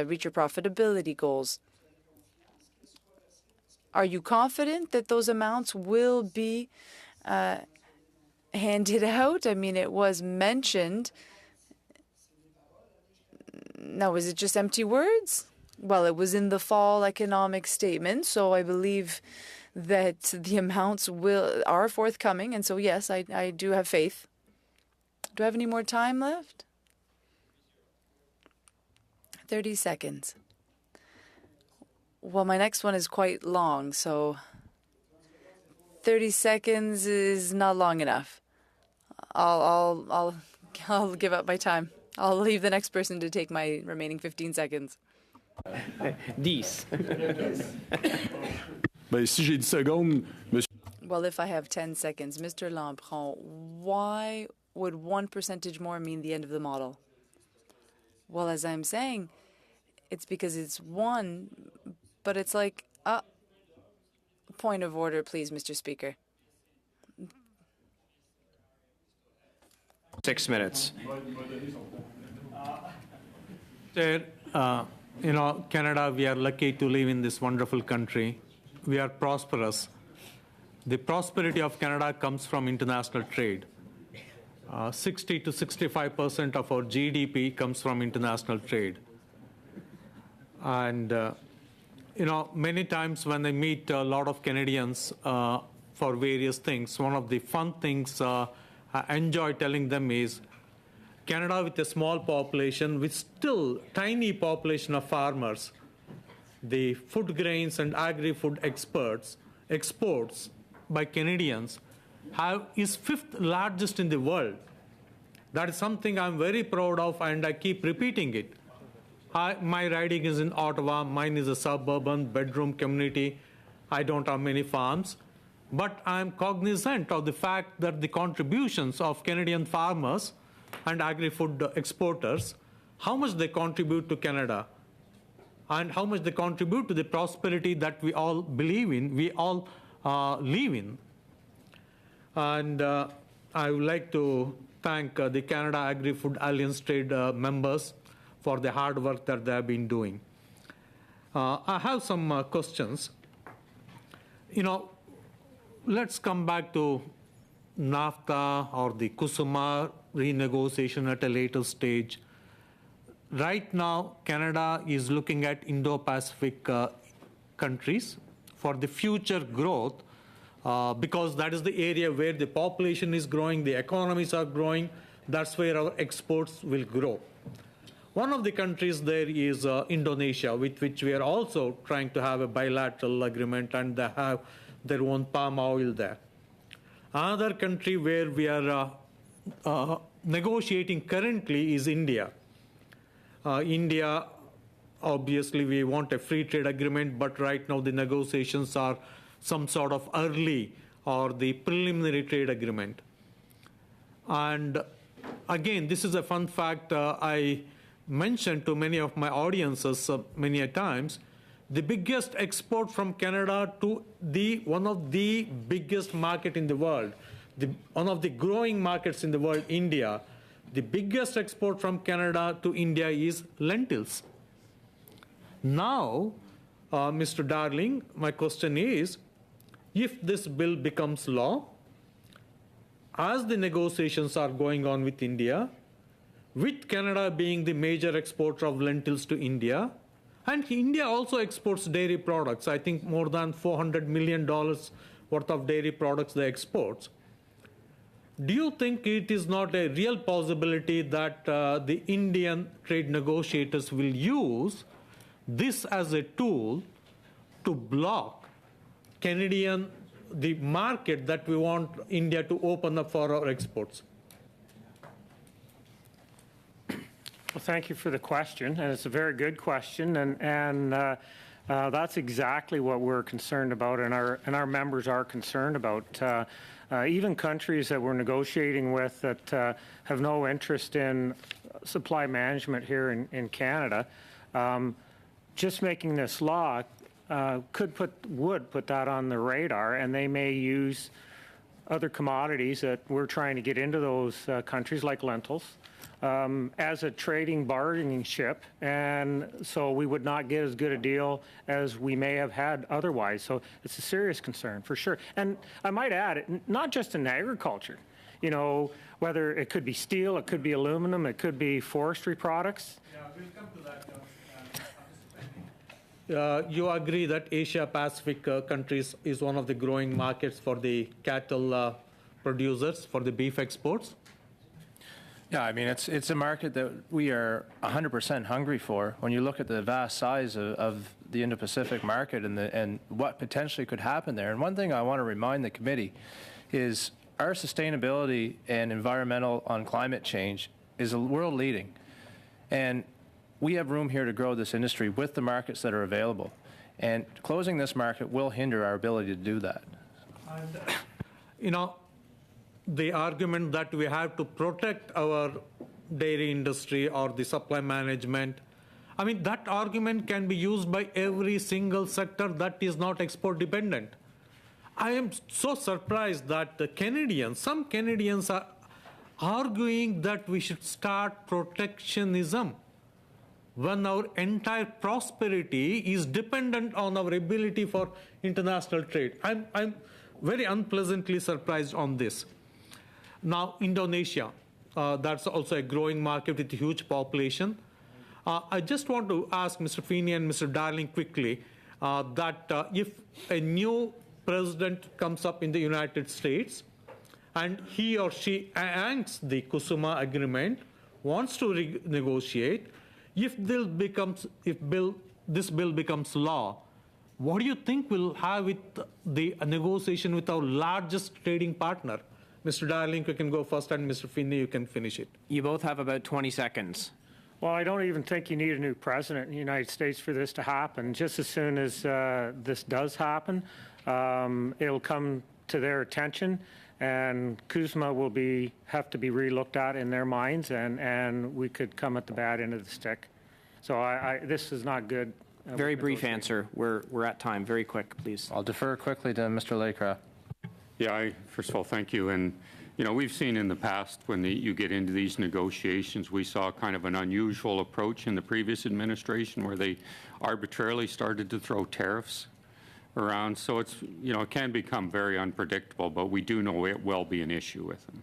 reach your profitability goals. Are you confident that those amounts will be handed out? I mean, it was mentioned. Now, is it just empty words? Well, it was in the fall economic statement, so I believe that the amounts are forthcoming. And so, yes, I do have faith. Do I have any more time left? 30 seconds. Well, my next one is quite long, so 30 seconds is not long enough. I'll give up my time. I'll leave the next person to take my remaining 15 seconds. 10. Well, if I have 10 seconds, Mr. Lampron, why would 1% more mean the end of the model? Well, as I'm saying, it's because it's one, but it's like, point of order, please, Mr. Speaker. 6 minutes. Chair, Canada, we are lucky to live in this wonderful country. We are prosperous. The prosperity of Canada comes from international trade. 60 to 65% of our GDP comes from international trade. And, many times when I meet a lot of Canadians for various things, one of the fun things I enjoy telling them is Canada, with a small population, with still tiny population of farmers, the food grains and agri-food exports by Canadians is 5th largest in the world. That is something I'm very proud of, and I keep repeating it. My riding is in Ottawa. Mine is a suburban bedroom community. I don't have many farms. But I'm cognizant of the fact that the contributions of Canadian farmers and agri-food exporters, how much they contribute to Canada, and how much they contribute to the prosperity that we all believe in, we all live in. And I would like to thank the Canada Agri-Food Alliance Trade members for the hard work that they have been doing. I have some questions. Let's come back to NAFTA or the Kusuma renegotiation at a later stage. Right now, Canada is looking at Indo-Pacific countries for the future growth because that is the area where the population is growing, the economies are growing, that's where our exports will grow. One of the countries there is Indonesia, with which we are also trying to have a bilateral agreement, and they have their own palm oil there. Another country where we are negotiating currently is India. India, obviously, we want a free trade agreement, but right now the negotiations are some sort of early or the preliminary trade agreement. And again, this is a fun fact I mentioned to many of my audiences many a times. The biggest export from Canada to one of the biggest market in the world, one of the growing markets in the world, India, the biggest export from Canada to India is lentils. Now, Mr. Darling, my question is, if this bill becomes law, as the negotiations are going on with India, with Canada being the major exporter of lentils to India, and India also exports dairy products, I think more than $400 million worth of dairy products they export. Do you think it is not a real possibility that the Indian trade negotiators will use this as a tool to block the market that we want India to open up for our exports? Well, thank you for the question, and it's a very good question. And That's exactly what we're concerned about, and our members are concerned about. Even countries that we're negotiating with that have no interest in supply management here in Canada, just making this law would put that on the radar, and they may use other commodities that we're trying to get into those countries, like lentils, as a trading bargaining chip, and so we would not get as good a deal as we may have had otherwise. So it's a serious concern for sure. And I might add, not just in agriculture, you know, whether it could be steel, it could be aluminum, it could be forestry products. Yeah, we'll come to that. You agree that Asia Pacific countries is one of the growing markets for the cattle producers for the beef exports? Yeah, I mean, it's a market that we are 100% hungry for. When you look at the vast size of the Indo-Pacific market and what potentially could happen there. And one thing I want to remind the committee is our sustainability and environmental on climate change is world leading. And we have room here to grow this industry with the markets that are available. And closing this market will hinder our ability to do that. And, you know, the argument that we have to protect our dairy industry or the supply management, I mean, that argument can be used by every single sector that is not export dependent. I am so surprised that some Canadians are arguing that we should start protectionism when our entire prosperity is dependent on our ability for international trade. I'm very unpleasantly surprised on this. Now, Indonesia, that's also a growing market with a huge population. I just want to ask Mr. Feeney and Mr. Darling quickly that if a new president comes up in the United States and he or she angst the Kusuma agreement, wants to renegotiate, if this bill becomes law, what do you think we'll have with the negotiation with our largest trading partner? Mr. Darling, you can go first, and Mr. Finney, you can finish it. You both have about 20 seconds. Well, I don't even think you need a new president in the United States for this to happen. Just as soon as this does happen, it'll come to their attention, and CUSMA will have to be re-looked at in their minds, and we could come at the bad end of the stick. So this is not good. Very brief answer. We're at time. Very quick, please. I'll defer quickly to Mr. Laycraft. Yeah, first of all, thank you. And, you know, we've seen in the past when you get into these negotiations, we saw kind of an unusual approach in the previous administration where they arbitrarily started to throw tariffs around. So it's, you know, it can become very unpredictable, but we do know it will be an issue with them.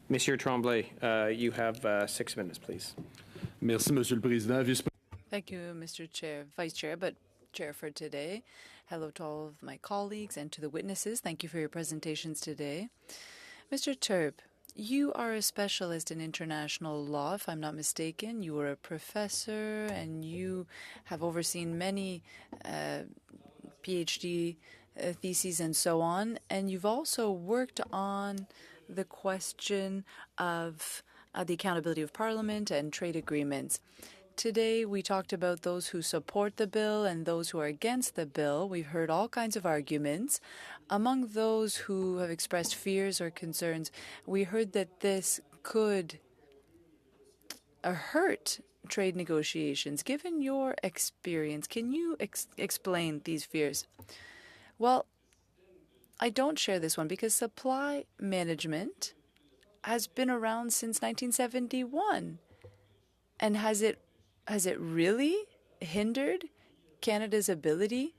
Monsieur Tremblay, you have 6 minutes, please. Merci, Monsieur le Président. Thank you, Mr. Chair, Vice Chair, but Chair for today. Hello to all of my colleagues and to the witnesses. Thank you for your presentations today. Mr. Terp, you are a specialist in international law, if I'm not mistaken. You were a professor and you have overseen many PhD theses and so on. And you've also worked on the question of the accountability of Parliament and trade agreements. Today, we talked about those who support the bill and those who are against the bill. We've heard all kinds of arguments. Among those who have expressed fears or concerns, we heard that this could hurt trade negotiations. Given your experience, can you explain these fears? Well, I don't share this one because supply management has been around since 1971. And has it really hindered Canada's ability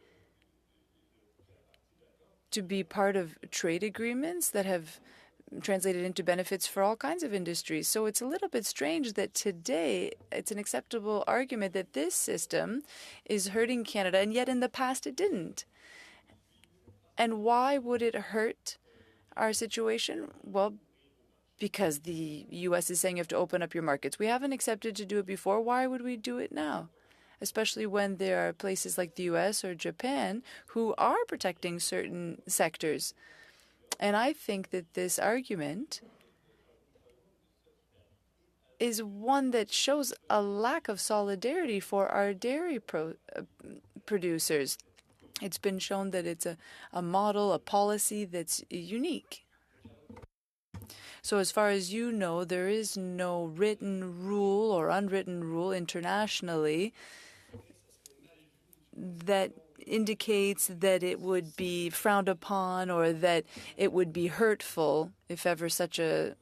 to be part of trade agreements that have translated into benefits for all kinds of industries? So it's a little bit strange that today it's an acceptable argument that this system is hurting Canada, and yet in the past it didn't. And why would it hurt our situation? Well, because the U.S. is saying you have to open up your markets. We haven't accepted to do it before. Why would we do it now? Especially when there are places like the U.S. or Japan who are protecting certain sectors. And I think that this argument is one that shows a lack of solidarity for our dairy producers. It's been shown that it's a model, a policy that's unique. So as far as you know, there is no written rule or unwritten rule internationally that indicates that it would be frowned upon or that it would be hurtful if ever such a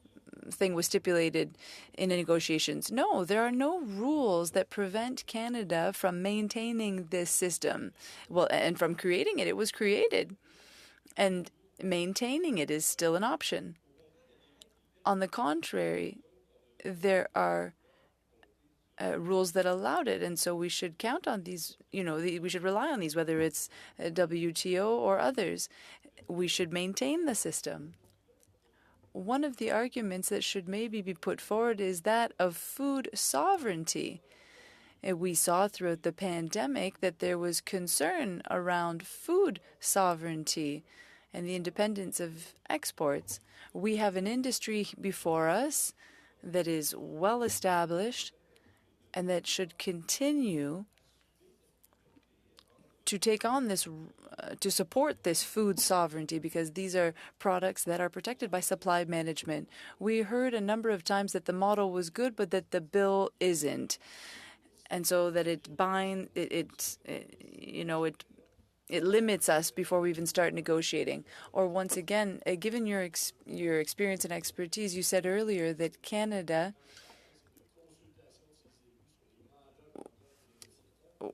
thing was stipulated in the negotiations. No, there are no rules that prevent Canada from maintaining this system. Well, and from creating it. It was created. And maintaining it is still an option. On the contrary, there are rules that allowed it, and so we should count on these, we should rely on these, whether it's WTO or others. We should maintain the system. One of the arguments that should maybe be put forward is that of food sovereignty. We saw throughout the pandemic that there was concern around food sovereignty and the independence of exports. We have an industry before us that is well established and that should continue to take on this, to support this food sovereignty, because these are products that are protected by supply management. We heard a number of times that the model was good, but that the bill isn't. And so that it limits us before we even start negotiating. Or once again, given your experience and expertise, you said earlier that Canada,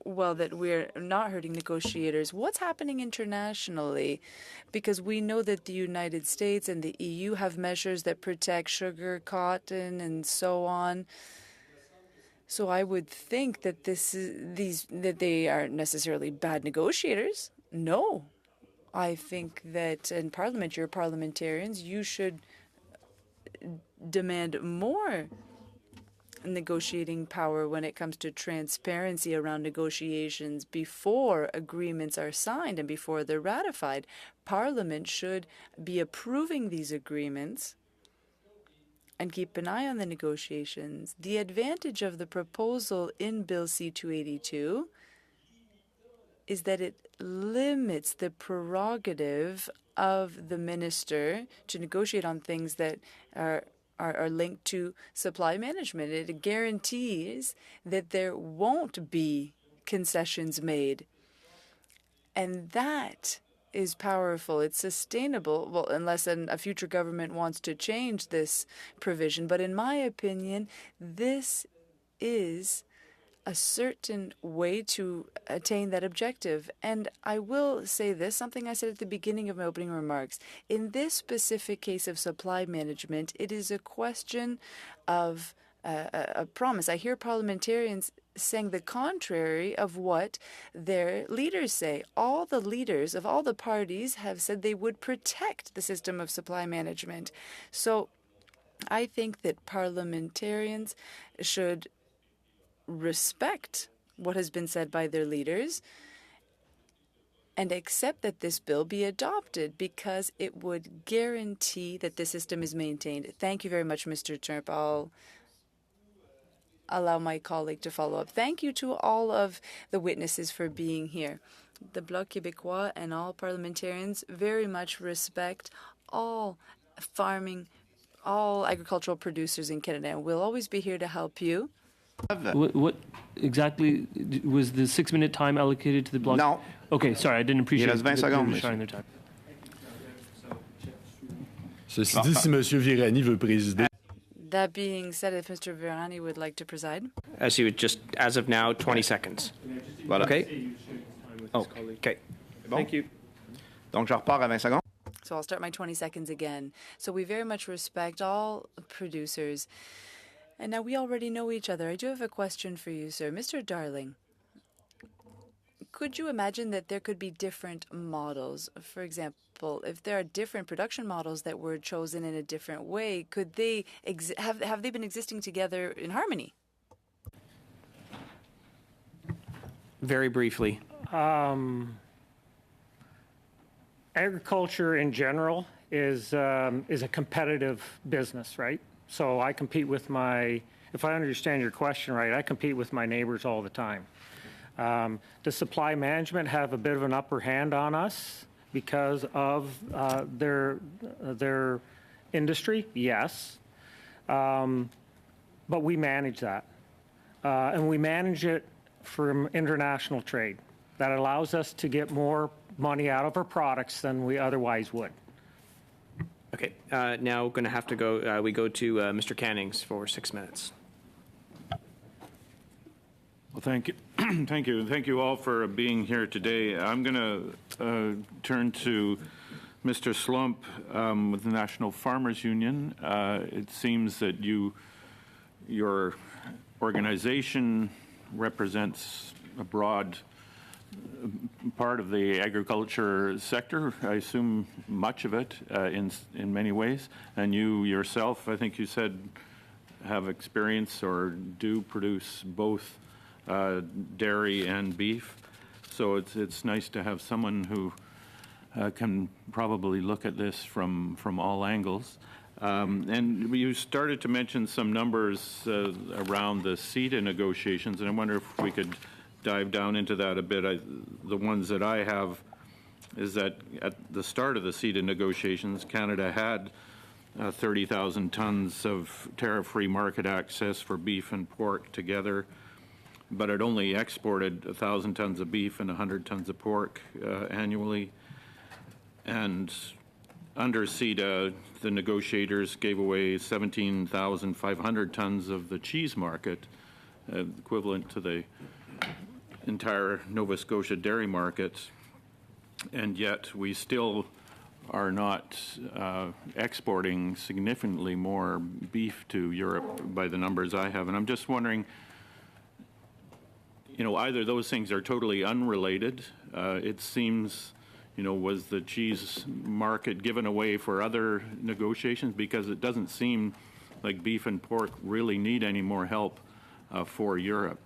well, that we're not hurting negotiators. What's happening internationally? Because we know that the United States and the EU have measures that protect sugar, cotton, and so on. So I would think that that they aren't necessarily bad negotiators. No. I think that in Parliament, you're parliamentarians, you should demand more negotiating power when it comes to transparency around negotiations before agreements are signed and before they're ratified. Parliament should be approving these agreements and keep an eye on the negotiations. The advantage of the proposal in Bill C-282 is that it limits the prerogative of the minister to negotiate on things that are linked to supply management. It guarantees that there won't be concessions made. And that is powerful. It's sustainable, well, unless a future government wants to change this provision. But in my opinion, this is a certain way to attain that objective. And I will say this, something I said at the beginning of my opening remarks. In this specific case of supply management, it is a question of a promise. I hear parliamentarians saying the contrary of what their leaders say. All the leaders of all the parties have said they would protect the system of supply management. So I think that parliamentarians should respect what has been said by their leaders and accept that this bill be adopted, because it would guarantee that the system is maintained. Thank you very much, Mr. Trump. I'll allow my colleague to follow up. Thank you to all of the witnesses for being here. The Bloc Québécois and all parliamentarians very much respect all all agricultural producers in Canada. We'll always be here to help you. What exactly was the 6-minute time allocated to the Bloc? No. Okay, sorry, I didn't appreciate Il reste 20 secondes, sharing their time. Ceci dit, si M. Virani veut présider. That being said, if Mr. Virani would like to preside. As of now, 20 seconds. Voilà. Okay. Oh, okay. Bon. Thank you. Donc, je repars à 20 secondes. So I'll start my 20 seconds again. So we very much respect all producers. And now we already know each other. I do have a question for you, sir. Mr. Darling, could you imagine that there could be different models? For example, if there are different production models that were chosen in a different way, could they have they been existing together in harmony? Very briefly. Agriculture in general is a competitive business, right? So I compete with my if I understand your question right, I compete with my neighbors all the time. Does supply management have a bit of an upper hand on us because of their industry? Yes. But we manage that. And we manage it from international trade. That allows us to get more money out of our products than we otherwise would. Okay, now going to have to go, we go to Mr. Cannings for 6 minutes. Well, thank you. Thank you. Thank you all for being here today. I'm going to turn to Mr. Slump with the National Farmers Union. It seems that your organization represents a broad part of the agriculture sector, I assume much of it in many ways. And you yourself, I think you said, have experience or do produce both dairy and beef. So it's nice to have someone who can probably look at this from all angles. And you started to mention some numbers around the CITIT negotiations, and I wonder if we could dive down into that a bit. The ones that I have is that at the start of the CITIT negotiations, Canada had 30,000 tons of tariff-free market access for beef and pork together, but it only exported 1,000 tons of beef and 100 tons of pork annually. And under CETA, the negotiators gave away 17,500 tons of the cheese market, equivalent to the entire Nova Scotia dairy market, and yet we still are not exporting significantly more beef to Europe by the numbers I have. And I'm just wondering, either those things are totally unrelated. It seems, was the cheese market given away for other negotiations? Because it doesn't seem like beef and pork really need any more help for Europe.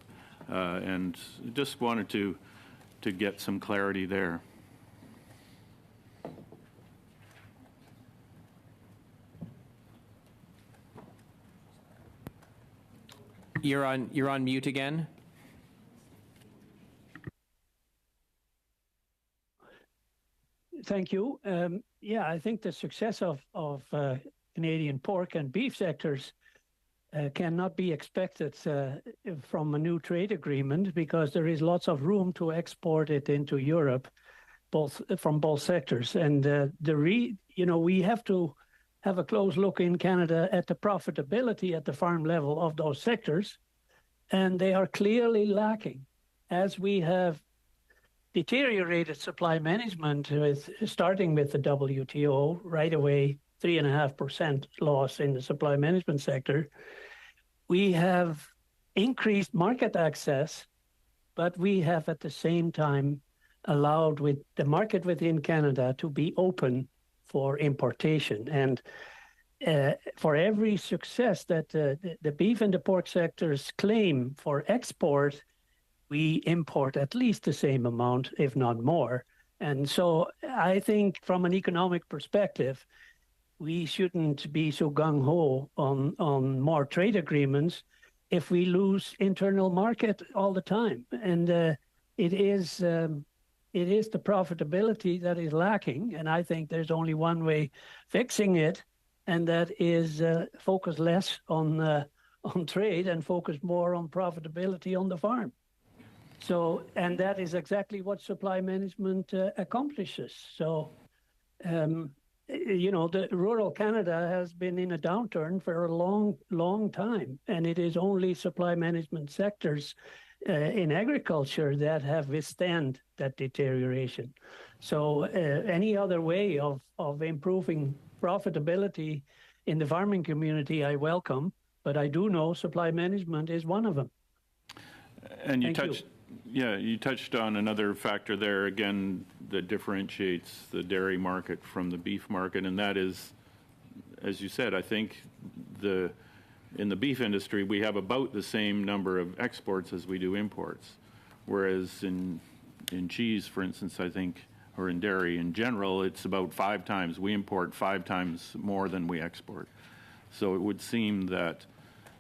And just wanted to get some clarity there. You're on mute again. Thank you. Yeah, I think the success of Canadian pork and beef sectors cannot be expected from a new trade agreement, because there is lots of room to export it into Europe, from both sectors. And we have to have a close look in Canada at the profitability at the farm level of those sectors, and they are clearly lacking, as we have deteriorated supply management starting with the WTO right away, 3.5% loss in the supply management sector. We have increased market access, but we have at the same time allowed with the market within Canada to be open for importation. And for every success that the beef and the pork sectors claim for export, we import at least the same amount, if not more. And so I think from an economic perspective, we shouldn't be so gung-ho on more trade agreements if we lose internal market all the time. And it is the profitability that is lacking. And I think there's only one way fixing it, and that is focus less on trade and focus more on profitability on the farm. So, and that is exactly what supply management accomplishes. So, the rural Canada has been in a downturn for a long, long time, and it is only supply management sectors in agriculture that have withstand that deterioration. So, any other way of improving profitability in the farming community, I welcome, but I do know supply management is one of them. And you touched on another factor there, again, that differentiates the dairy market from the beef market, and that is, as you said, I think in the beef industry, we have about the same number of exports as we do imports, whereas in cheese, for instance, I think, or in dairy in general, it's about 5 times. We import 5 times more than we export. So it would seem that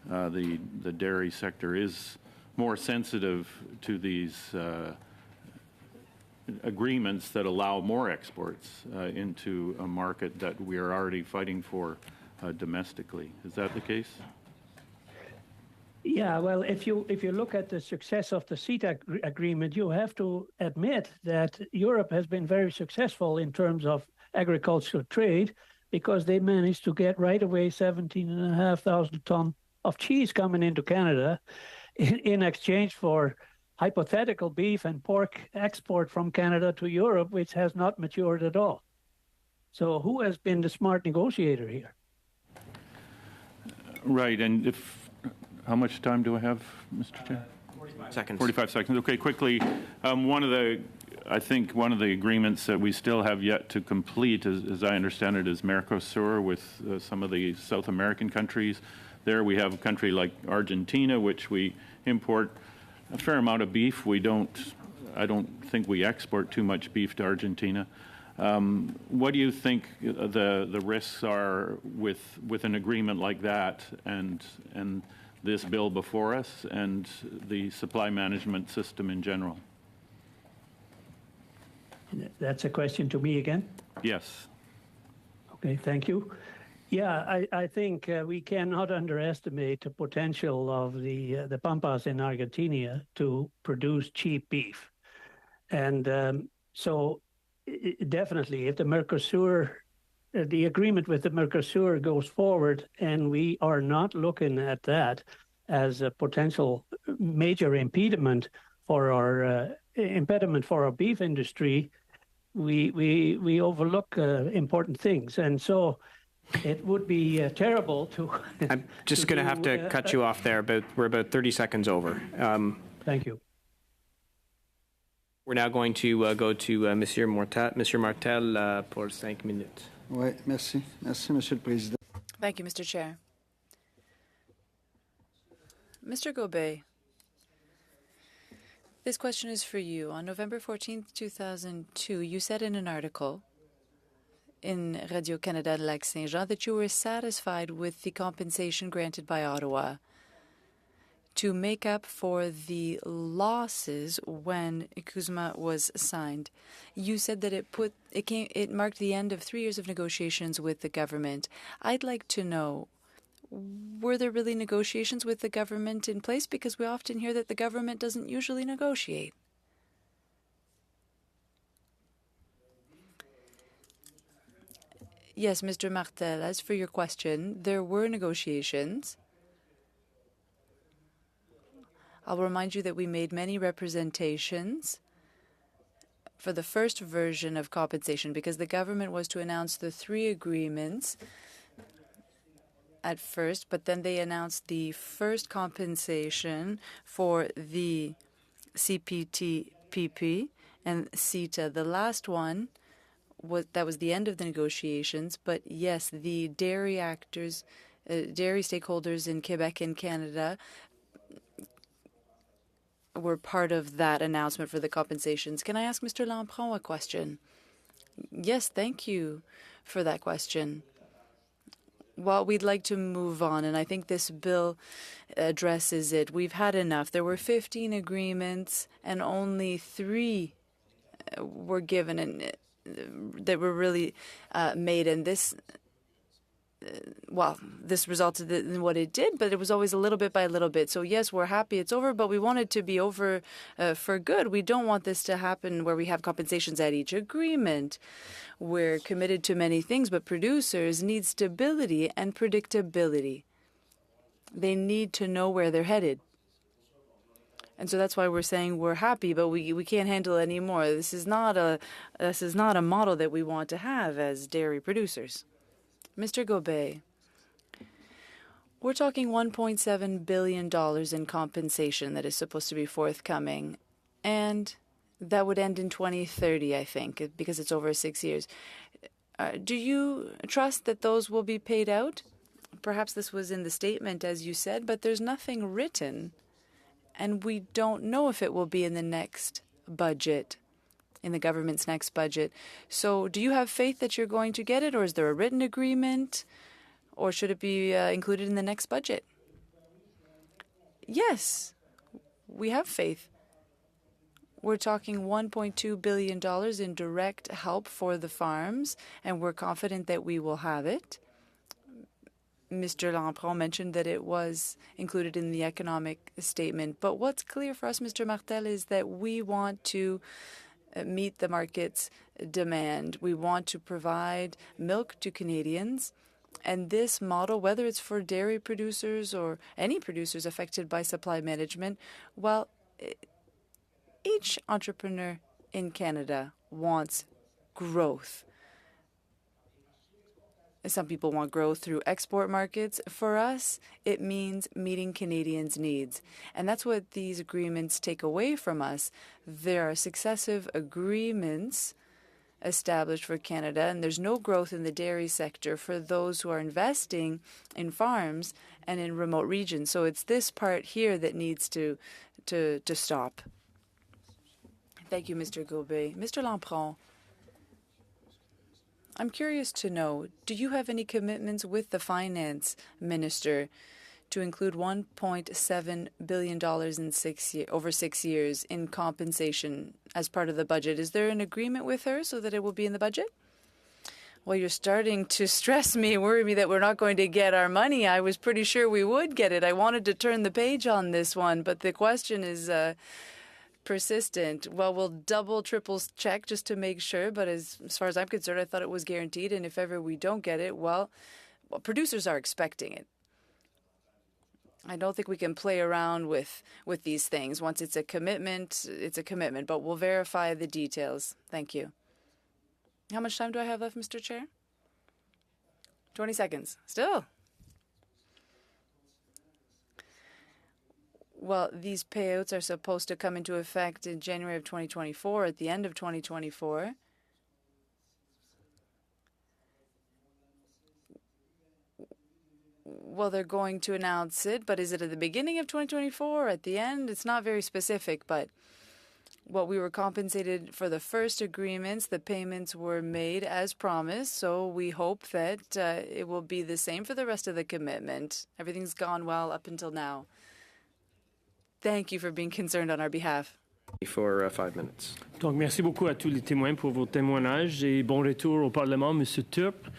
the dairy sector is more sensitive to these agreements that allow more exports into a market that we are already fighting for domestically. Is that the case? Yeah, well, if you look at the success of the CIIT agreement, you have to admit that Europe has been very successful in terms of agricultural trade because they managed to get right away 17,500 tons of cheese coming into Canada in exchange for hypothetical beef and pork export from Canada to Europe, which has not matured at all. So who has been the smart negotiator here? Right, and how much time do I have, Mr. Chair? 45 seconds. 45 seconds. Okay, quickly. I think one of the agreements that we still have yet to complete, as I understand it, is Mercosur with some of the South American countries. There we have a country like Argentina, which we import a fair amount of beef. I don't think we export too much beef to Argentina. What do you think the risks are with an agreement like that and this bill before us and the supply management system in general? That's a question to me again? Yes. Okay, thank you. Yeah, I think we cannot underestimate the potential of the Pampas in Argentina to produce cheap beef. And so definitely, if the Mercosur, the agreement with the Mercosur goes forward, and we are not looking at that as a potential major impediment for our beef industry, we overlook important things. And so it would be terrible to... I'm just going to have to cut you off there, but we're about 30 seconds over. Thank you. We're now going to go to Monsieur Martel pour 5 minutes. Oui, merci. Merci, Monsieur le Président. Thank you, Mr. Chair. Mr. Gobet, this question is for you. On November 14th, 2002, you said in an article in Radio-Canada Lac-Saint-Jean that you were satisfied with the compensation granted by Ottawa to make up for the losses when CUSMA was signed. You said that it marked the end of 3 years of negotiations with the government. I'd like to know, were there really negotiations with the government in place? Because we often hear that the government doesn't usually negotiate. Yes, Mr. Martel, as for your question, there were negotiations. I'll remind you that we made many representations for the first version of compensation because the government was to announce the 3 agreements at first, but then they announced the first compensation for the CPTPP and CITA. The last one that was the end of the negotiations, but yes, the dairy actors, dairy stakeholders in Quebec and Canada were part of that announcement for the compensations. Can I ask Mr. Lampron a question? Yes, thank you for that question. Well, we'd like to move on, and I think this bill addresses it. We've had enough. There were 15 agreements, and only 3 were given and that were really made. And this, this resulted in what it did, but it was always a little bit by little bit. So yes, we're happy it's over, but we want it to be over for good. We don't want this to happen where we have compensations at each agreement. We're committed to many things, but producers need stability and predictability. They need to know where they're headed. And so that's why we're saying we're happy, but we can't handle it anymore. This is not a model that we want to have as dairy producers. Mr. Gobet, we're talking $1.7 billion in compensation that is supposed to be forthcoming, and that would end in 2030, I think, because it's over 6 years. Do you trust that those will be paid out? Perhaps this was in the statement, as you said, but there's nothing written, and we don't know if it will be in the next budget, in the government's next budget. So do you have faith that you're going to get it, or is there a written agreement, or should it be included in the next budget? yes, we have faith. We're talking $1.2 billion in direct help for the farms, and we're confident that we will have it. Mr. Lampron mentioned that it was included in the economic statement. But what's clear for us, Mr. Martel, is that we want to meet the market's demand. We want to provide milk to Canadians. And this model, whether it's for dairy producers or any producers affected by supply management, well, each entrepreneur in Canada wants growth. Some people want growth through export markets. For us, it means meeting Canadians' needs. And that's what these agreements take away from us. There are successive agreements established for Canada, and there's no growth in the dairy sector for those who are investing in farms and in remote regions. So it's this part here that needs to stop. Thank you, Mr. Gobet. Mr. Lampron, I'm curious to know, do you have any commitments with the finance minister to include $1.7 billion over 6 years in compensation as part of the budget? Is there an agreement with her so that it will be in the budget? Well, you're starting to stress me, worry me that we're not going to get our money. I was pretty sure we would get it. I wanted to turn the page on this one, but the question is persistent. Well, we'll double, triple check just to make sure. But as far as I'm concerned, I thought it was guaranteed. And if ever we don't get it, well, producers are expecting it. I don't think we can play around with these things. Once it's a commitment, it's a commitment. But we'll verify the details. Thank you. How much time do I have left, Mr. Chair? 20 seconds. Still. Well, these payouts are supposed to come into effect in January of 2024, at the end of 2024. Well, they're going to announce it, but is it at the beginning of 2024 or at the end? It's not very specific, but what we were compensated for the first agreements, the payments were made as promised, so we hope that it will be the same for the rest of the commitment. Everything's gone well up until now. Thank you for being concerned on our behalf. For 5 minutes. Donc, merci beaucoup à tous les témoins pour vos témoignages et bon retour au Parlement, Monsieur Turp.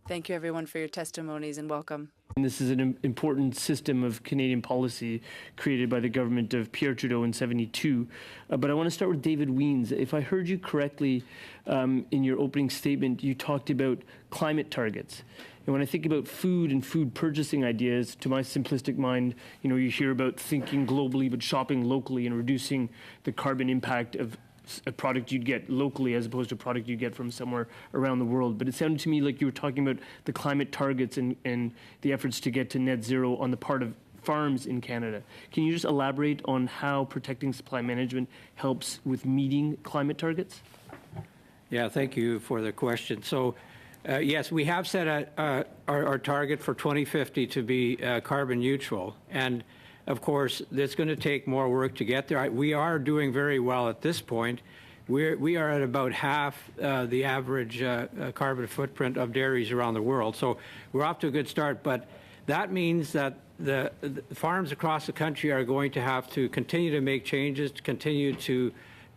Thank you, everyone, for your testimonies and welcome. And this is an important system of Canadian policy created by the government of Pierre Trudeau in 1972. But I want to start with David Wiens. If I heard you correctly in your opening statement, you talked about climate targets. And when I think about food and food purchasing ideas, to my simplistic mind, you know, you hear about thinking globally but shopping locally and reducing the carbon impact of a product you'd get locally as opposed to a product you get from somewhere around the world. But it sounded to me like you were talking about the climate targets and the efforts to get to net zero on the part of farms in Canada. Can you just elaborate on how protecting supply management helps with meeting climate targets? Yeah, thank you for the question. So, yes, we have set our target for 2050 to be carbon neutral. And of course, it's going to take more work to get there. We are doing very well at this point. We are at about half the average carbon footprint of dairies around the world. So we're off to a good start. But that means that the farms across the country are going to have to continue to make changes, to continue to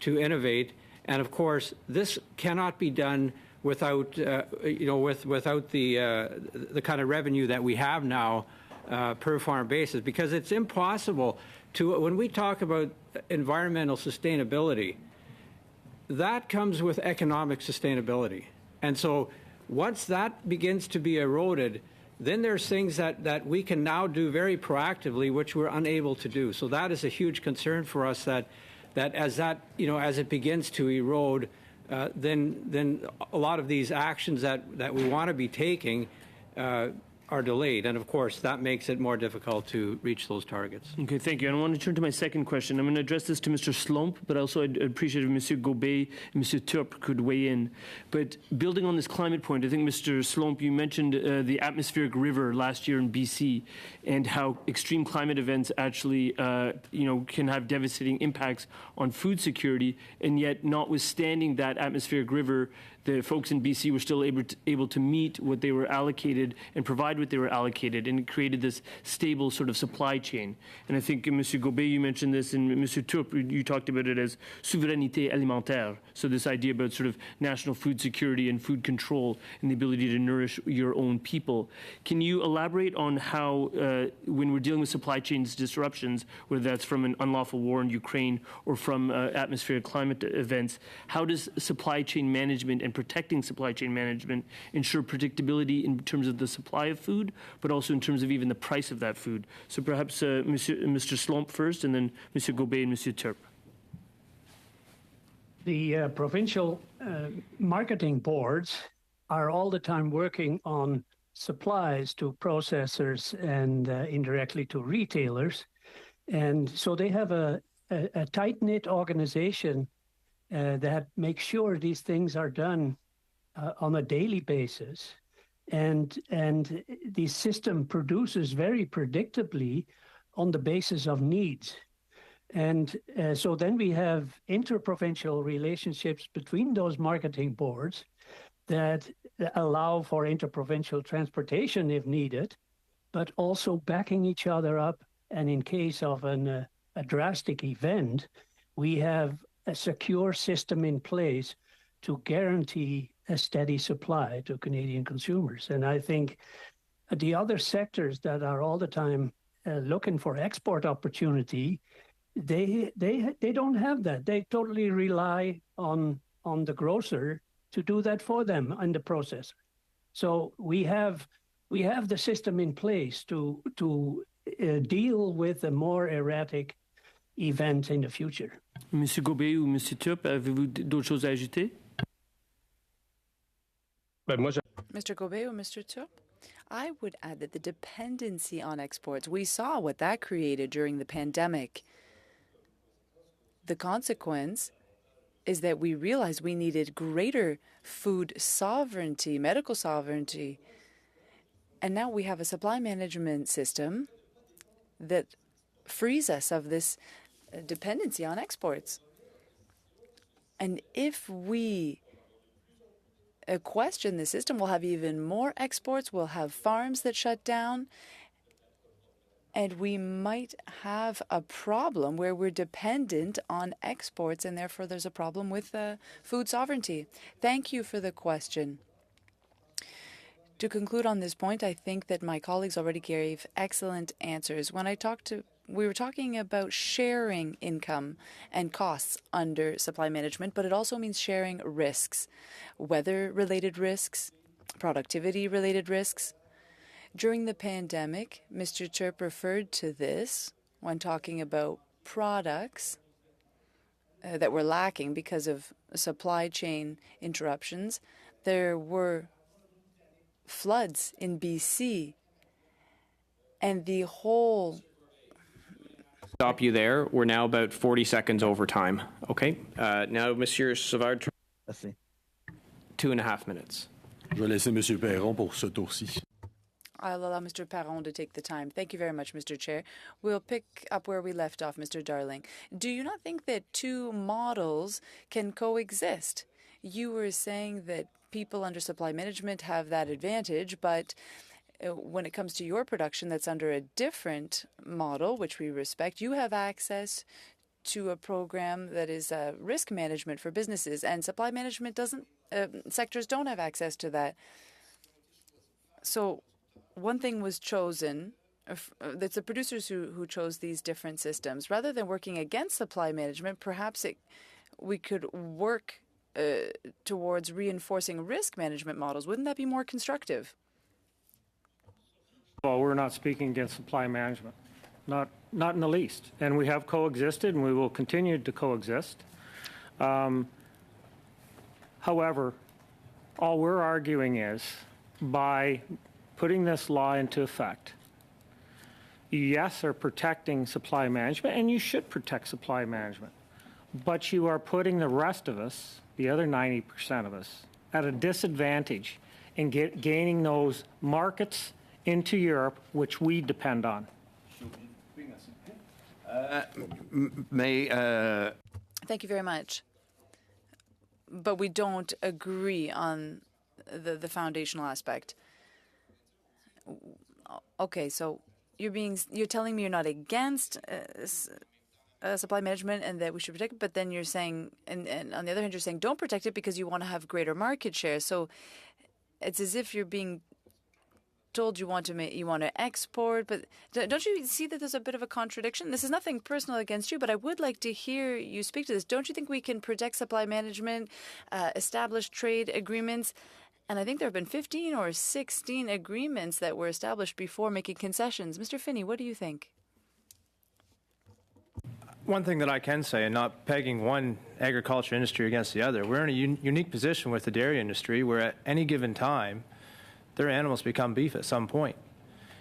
innovate. And of course, this cannot be done without without the kind of revenue that we have now per farm basis, because it's impossible to, when we talk about environmental sustainability, that comes with economic sustainability. And so once that begins to be eroded, then there's things that we can now do very proactively, which we're unable to do. So that is a huge concern for us, that as it begins to erode, then a lot of these actions that we want to be taking are delayed. And of course, that makes it more difficult to reach those targets. Okay, thank you. And I want to turn to my second question. I'm going to address this to Mr. Slump, but also I'd appreciate if Monsieur Gobet and Monsieur Turp could weigh in. But building on this climate point, I think, Mr. Slump, you mentioned the atmospheric river last year in BC and how extreme climate events actually, can have devastating impacts on food security. And yet, notwithstanding that atmospheric river, the folks in BC were still able to meet what they were allocated and provide had what they were allocated, and it created this stable sort of supply chain. And I think, Monsieur Gobet, you mentioned this, and Monsieur Turp, you talked about it as souveraineté alimentaire. So this idea about sort of national food security and food control and the ability to nourish your own people. Can you elaborate on how, when we're dealing with supply chains disruptions, whether that's from an unlawful war in Ukraine or from atmospheric climate events, how does supply chain management and protecting supply chain management ensure predictability in terms of the supply of food, but also in terms of even the price of that food? So perhaps Mr. Slomp first, and then Monsieur Gobet and Monsieur Turp. The provincial marketing boards are all the time working on supplies to processors and indirectly to retailers. And so they have a tight-knit organization that makes sure these things are done on a daily basis. And the system produces very predictably on the basis of needs. And so then we have interprovincial relationships between those marketing boards that allow for interprovincial transportation if needed, but also backing each other up. And in case of a drastic event, we have a secure system in place to guarantee a steady supply to Canadian consumers. And I think the other sectors that are all the time looking for export opportunity, they don't have that. They totally rely on the grocer to do that for them and the processor. So we have the system in place to deal with a more erratic event in the future. Monsieur Gobet ou Monsieur Turp, avez-vous d'autres choses à ajouter? Mr. Gobet or Mr. Turp? I would add that the dependency on exports, we saw what that created during the pandemic. The consequence is that we realized we needed greater food sovereignty, medical sovereignty. And now we have a supply management system that frees us of this dependency on exports. And if we question the system, we'll have even more exports, we'll have farms that shut down, and we might have a problem where we're dependent on exports, and therefore there's a problem with food sovereignty. Thank you for the question. To conclude on this point, I think that my colleagues already gave excellent answers. When we were talking about sharing income and costs under supply management, but it also means sharing risks, weather-related risks, productivity-related risks. During the pandemic, Mr. Turp referred to this when talking about products that were lacking because of supply chain interruptions. There were floods in BC, and the whole... Stop you there. We're now about 40 seconds over time. Okay. Now, Monsieur Savard, 2.5 minutes. Je vais laisser Monsieur Perron pour ce tour-ci. I'll allow Mr. Perron to take the time. Thank you very much, Mr. Chair. We'll pick up where we left off, Mr. Darling. Do you not think that two models can coexist? You were saying that people under supply management have that advantage, but when it comes to your production that's under a different model, which we respect, you have access to a program that is risk management for businesses, and supply management doesn't, sectors don't have access to that. So one thing was chosen, it's the producers who chose these different systems. Rather than working against supply management, perhaps we could work towards reinforcing risk management models. Wouldn't that be more constructive? Well, we're not speaking against supply management, not in the least. And we have coexisted, and we will continue to coexist. However, all we're arguing is by putting this law into effect, yes, are protecting supply management, and you should protect supply management, but you are putting the rest of us, the other 90% of us, at a disadvantage in gaining those markets into Europe, which we depend on. Thank you very much. But we don't agree on the foundational aspect. Okay, so you're telling me you're not against supply management and that we should protect it, but then you're saying, and on the other hand, you're saying don't protect it because you want to have greater market share. So it's as if you're being told you want to export, but don't you see that there's a bit of a contradiction? This is nothing personal against you, but I would like to hear you speak to this. Don't you think we can protect supply management, establish trade agreements? And I think there have been 15 or 16 agreements that were established before making concessions. Mr. Finney, what do you think? One thing that I can say, and not pegging one agriculture industry against the other, we're in a unique position with the dairy industry where at any given time, their animals become beef at some point.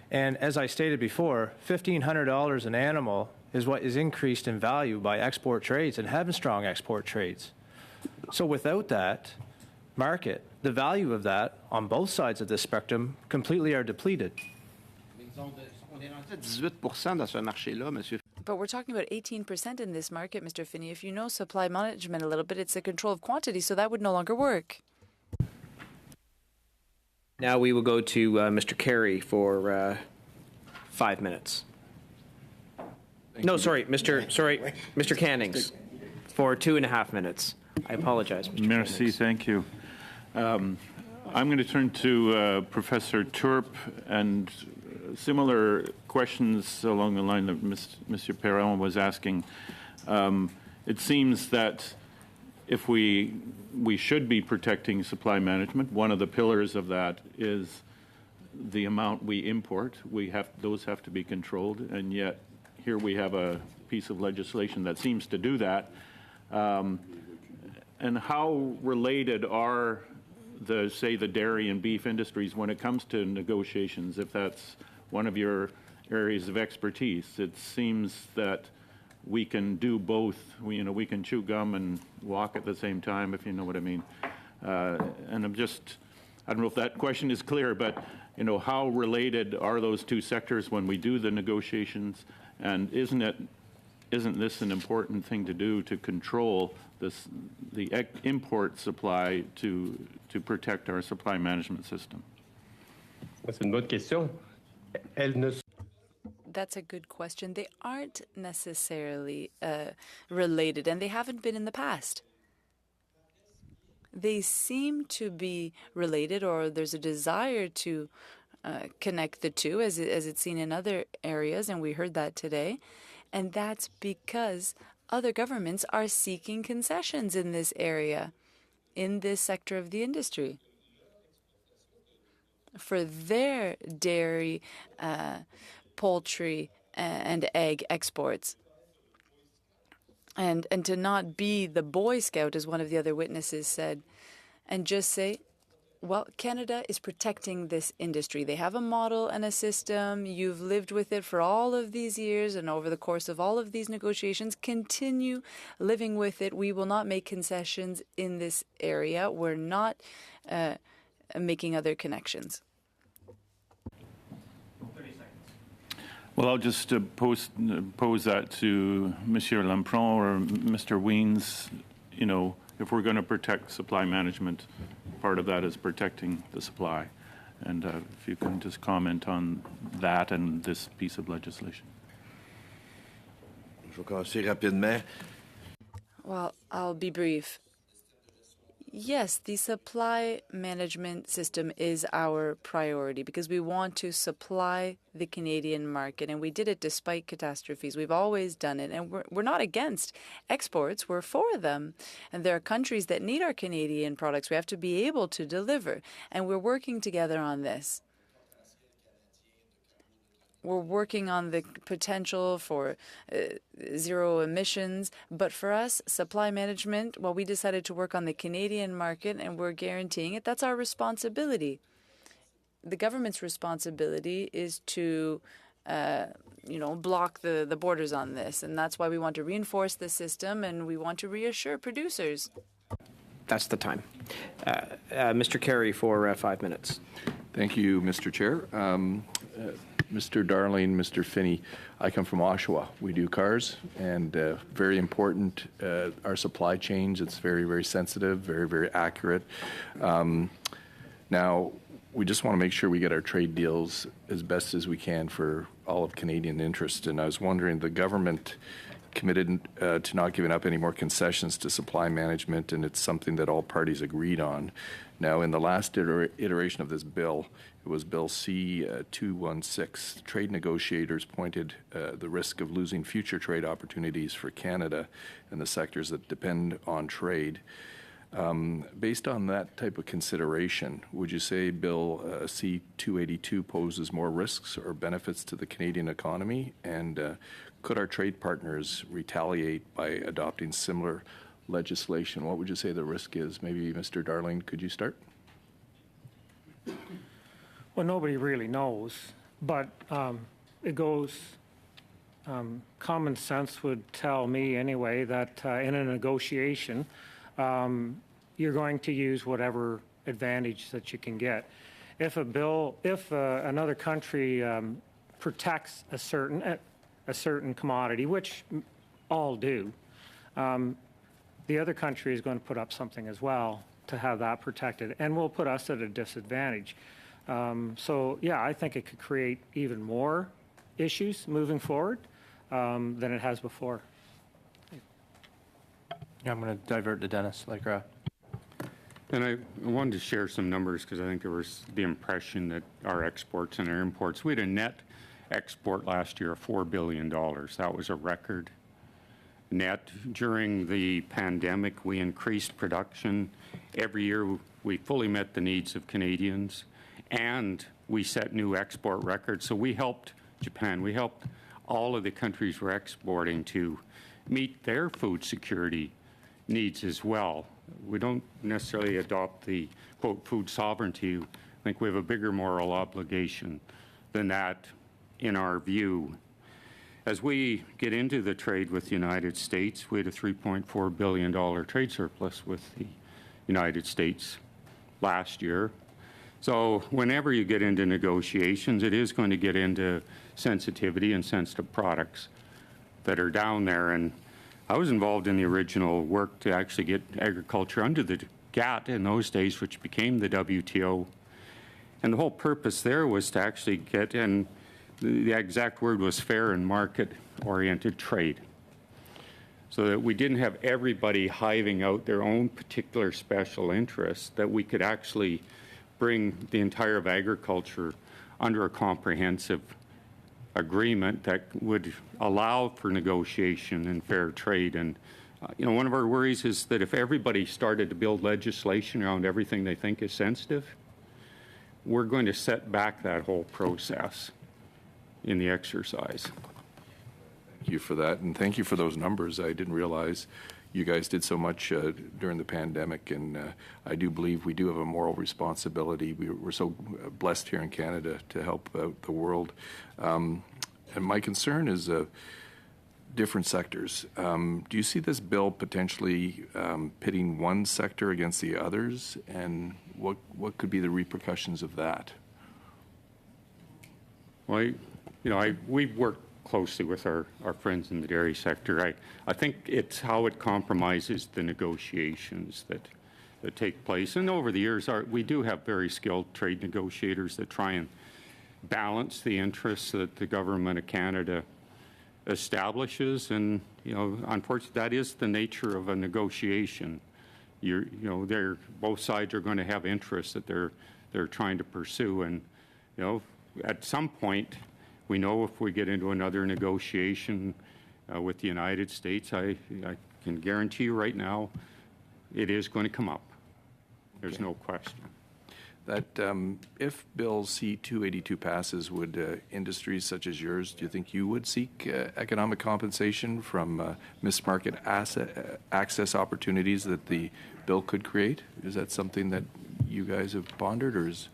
And as I stated before, $1,500 an animal is what is increased in value by export trades and having strong export trades. So without that market, the value of that on both sides of the spectrum completely are depleted. But we're talking about 18% in this market, Mr. Finney. If you know supply management a little bit, it's a control of quantity, so that would no longer work. Now we will go to Mr. Carey for 5 minutes. Mr. Cannings for 2.5 minutes. I apologize, Mr. Merci, Cannings. thank you. I'm going to turn to Professor Turp and similar questions along the line that Mr. Perron was asking. It seems that if we should be protecting supply management, one of the pillars of that is the amount we import. Those have to be controlled, and yet here we have a piece of legislation that seems to do that. And how related are the dairy and beef industries when it comes to negotiations, if that's one of your areas of expertise? It seems that we can do both. We can chew gum and walk at the same time, if you know what I mean. And I don't know if that question is clear, but how related are those two sectors when we do the negotiations? And isn't this an important thing to do to control the import supply to protect our supply management system? C'est une bonne question. That's a good question. They aren't necessarily related, and they haven't been in the past. They seem to be related, or there's a desire to connect the two, as it's seen in other areas, and we heard that today. And that's because other governments are seeking concessions in this area, in this sector of the industry, for their dairy, poultry, and egg exports. And to not be the Boy Scout, as one of the other witnesses said, and just say, well, Canada is protecting this industry. They have a model and a system. You've lived with it for all of these years, and over the course of all of these negotiations, continue living with it. We will not make concessions in this area. We're not making other connections. Well, I'll just pose that to Monsieur Lampron or Mr. Weens. If we're going to protect supply management, part of that is protecting the supply. And if you can just comment on that and this piece of legislation. Je vais commencer rapidement. Well, I'll be brief. Yes, the supply management system is our priority because we want to supply the Canadian market, and we did it despite catastrophes. We've always done it, and we're not against exports. We're for them. And there are countries that need our Canadian products. We have to be able to deliver, and we're working together on this. We're working on the potential for zero emissions. But for us, supply management, well, we decided to work on the Canadian market, and we're guaranteeing it. That's our responsibility. The government's responsibility is to, block the borders on this. And that's why we want to reinforce the system, and we want to reassure producers. That's the time. Mr. Carey for 5 minutes. Thank you, Mr. Chair. Mr. Darling, Mr. Finney, I come from Oshawa. We do cars, and very important, our supply chains. It's very, very sensitive, very, very accurate. Now, we just want to make sure we get our trade deals as best as we can for all of Canadian interest. And I was wondering, the government committed to not giving up any more concessions to supply management, and it's something that all parties agreed on. Now, in the last iteration of this bill, it was Bill C-216. Trade negotiators pointed the risk of losing future trade opportunities for Canada and the sectors that depend on trade. Based on that type of consideration, would you say Bill C-282 poses more risks or benefits to the Canadian economy? And could our trade partners retaliate by adopting similar legislation? What would you say the risk is? Maybe Mr. Darling, could you start? Well, nobody really knows, but it goes, common sense would tell me anyway that in a negotiation, you're going to use whatever advantage that you can get. If another country protects a certain commodity, which all do, the other country is going to put up something as well to have that protected, and will put us at a disadvantage. So, yeah, I think it could create even more issues moving forward than it has before. Yeah, I'm going to divert to Dennis Lakera. And I wanted to share some numbers because I think there was the impression that our exports and our imports, we had a net export last year of $4 billion. That was a record. Net during the pandemic, we increased production. Every year, we fully met the needs of Canadians, and we set new export records. So we helped Japan. We helped all of the countries we're exporting to meet their food security needs as well. We don't necessarily adopt the, quote, food sovereignty. I think we have a bigger moral obligation than that in our view. As we get into the trade with the United States, we had a $3.4 billion trade surplus with the United States last year. So whenever you get into negotiations, it is going to get into sensitivity and sensitive products that are down there. And I was involved in the original work to actually get agriculture under the GATT in those days, which became the WTO. And the whole purpose there was to actually get, and the exact word was fair and market-oriented trade, so that we didn't have everybody hiving out their own particular special interests, that we could actually bring the entire of agriculture under a comprehensive agreement that would allow for negotiation and fair trade. And one of our worries is that if everybody started to build legislation around everything they think is sensitive, we're going to set back that whole process in the exercise. Thank you for that, and thank you for those numbers. I didn't realize you guys did so much during the pandemic, and I do believe we do have a moral responsibility. We're so blessed here in Canada to help out the world. And my concern is different sectors. Do you see this bill potentially pitting one sector against the others, and what could be the repercussions of that? Well, we've worked closely with our friends in the dairy sector. I think it's how it compromises the negotiations that take place. And over the years, we do have very skilled trade negotiators that try and balance the interests that the government of Canada establishes. And, unfortunately, that is the nature of a negotiation. Both sides are going to have interests that they're trying to pursue. And, at some point, we know if we get into another negotiation with the United States, I can guarantee you right now, it is going to come up. There's no question. That if Bill C-282 passes, would industries such as yours, do you think you would seek economic compensation from missed market access opportunities that the bill could create? Is that something that you guys have pondered, or is?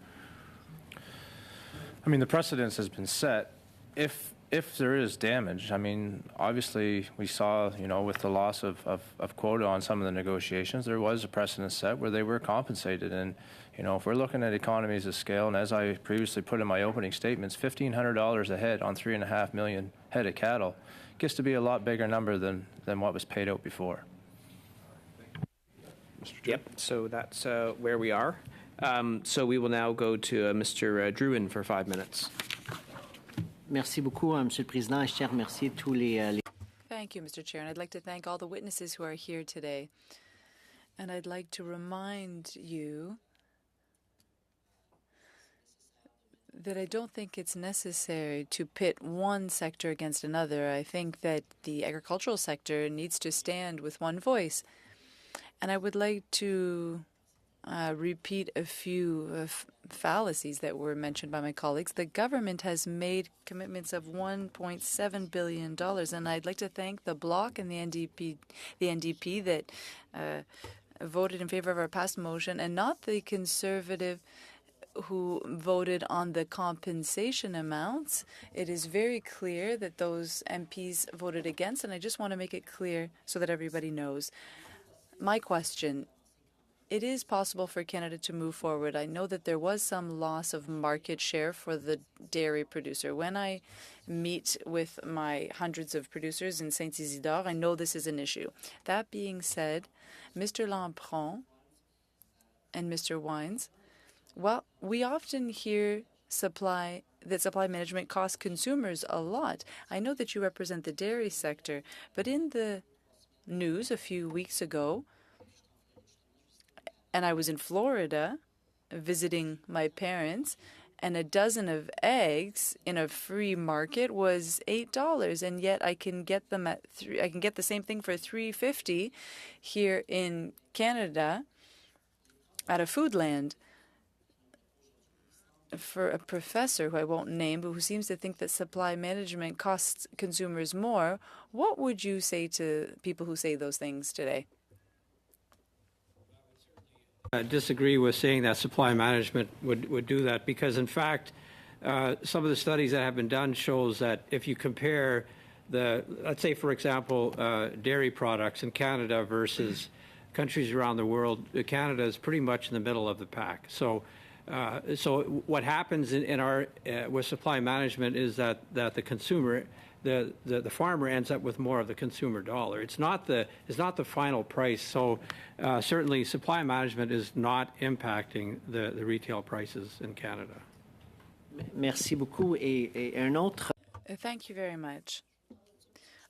I mean, the precedence has been set. If there is damage, I mean, obviously we saw, with the loss of quota on some of the negotiations, there was a precedent set where they were compensated. And, if we're looking at economies of scale, and as I previously put in my opening statements, $1,500 a head on 3.5 million head of cattle gets to be a lot bigger number than what was paid out before. Yep, so that's where we are. So we will now go to Mr. Drouin for 5 minutes. Merci beaucoup, Monsieur le Président. Je tiens à remercier tous les... Thank you, Mr. Chair, and I'd like to thank all the witnesses who are here today. And I'd like to remind you that I don't think it's necessary to pit one sector against another. I think that the agricultural sector needs to stand with one voice. And I would like to repeat a few fallacies that were mentioned by my colleagues. The government has made commitments of $1.7 billion, and I'd like to thank the Bloc and the NDP that voted in favor of our past motion, and not the Conservative who voted on the compensation amounts. It is very clear that those MPs voted against, and I just want to make it clear so that everybody knows. My question: it is possible for Canada to move forward. I know that there was some loss of market share for the dairy producer. When I meet with my hundreds of producers in Saint-Isidore, I know this is an issue. That being said, Mr. Lampron and Mr. Wines, well, we often hear supply management costs consumers a lot. I know that you represent the dairy sector, but in the news a few weeks ago, and I was in Florida visiting my parents, and a dozen of eggs in a free market was $8, and yet I can get them at I can get the same thing for $3.50 here in Canada at a Foodland. For a professor who I won't name, but who seems to think that supply management costs consumers more, what would you say to people who say those things today? I disagree with saying that supply management would do that, because in fact some of the studies that have been done shows that if you compare let's say for example dairy products in Canada versus countries around the world, Canada is pretty much in the middle of the pack. So what happens in our with supply management is that the consumer, the farmer ends up with more of the consumer dollar. It's not the final price. So certainly supply management is not impacting the retail prices in Canada. Merci beaucoup. Et un autre. Thank you very much.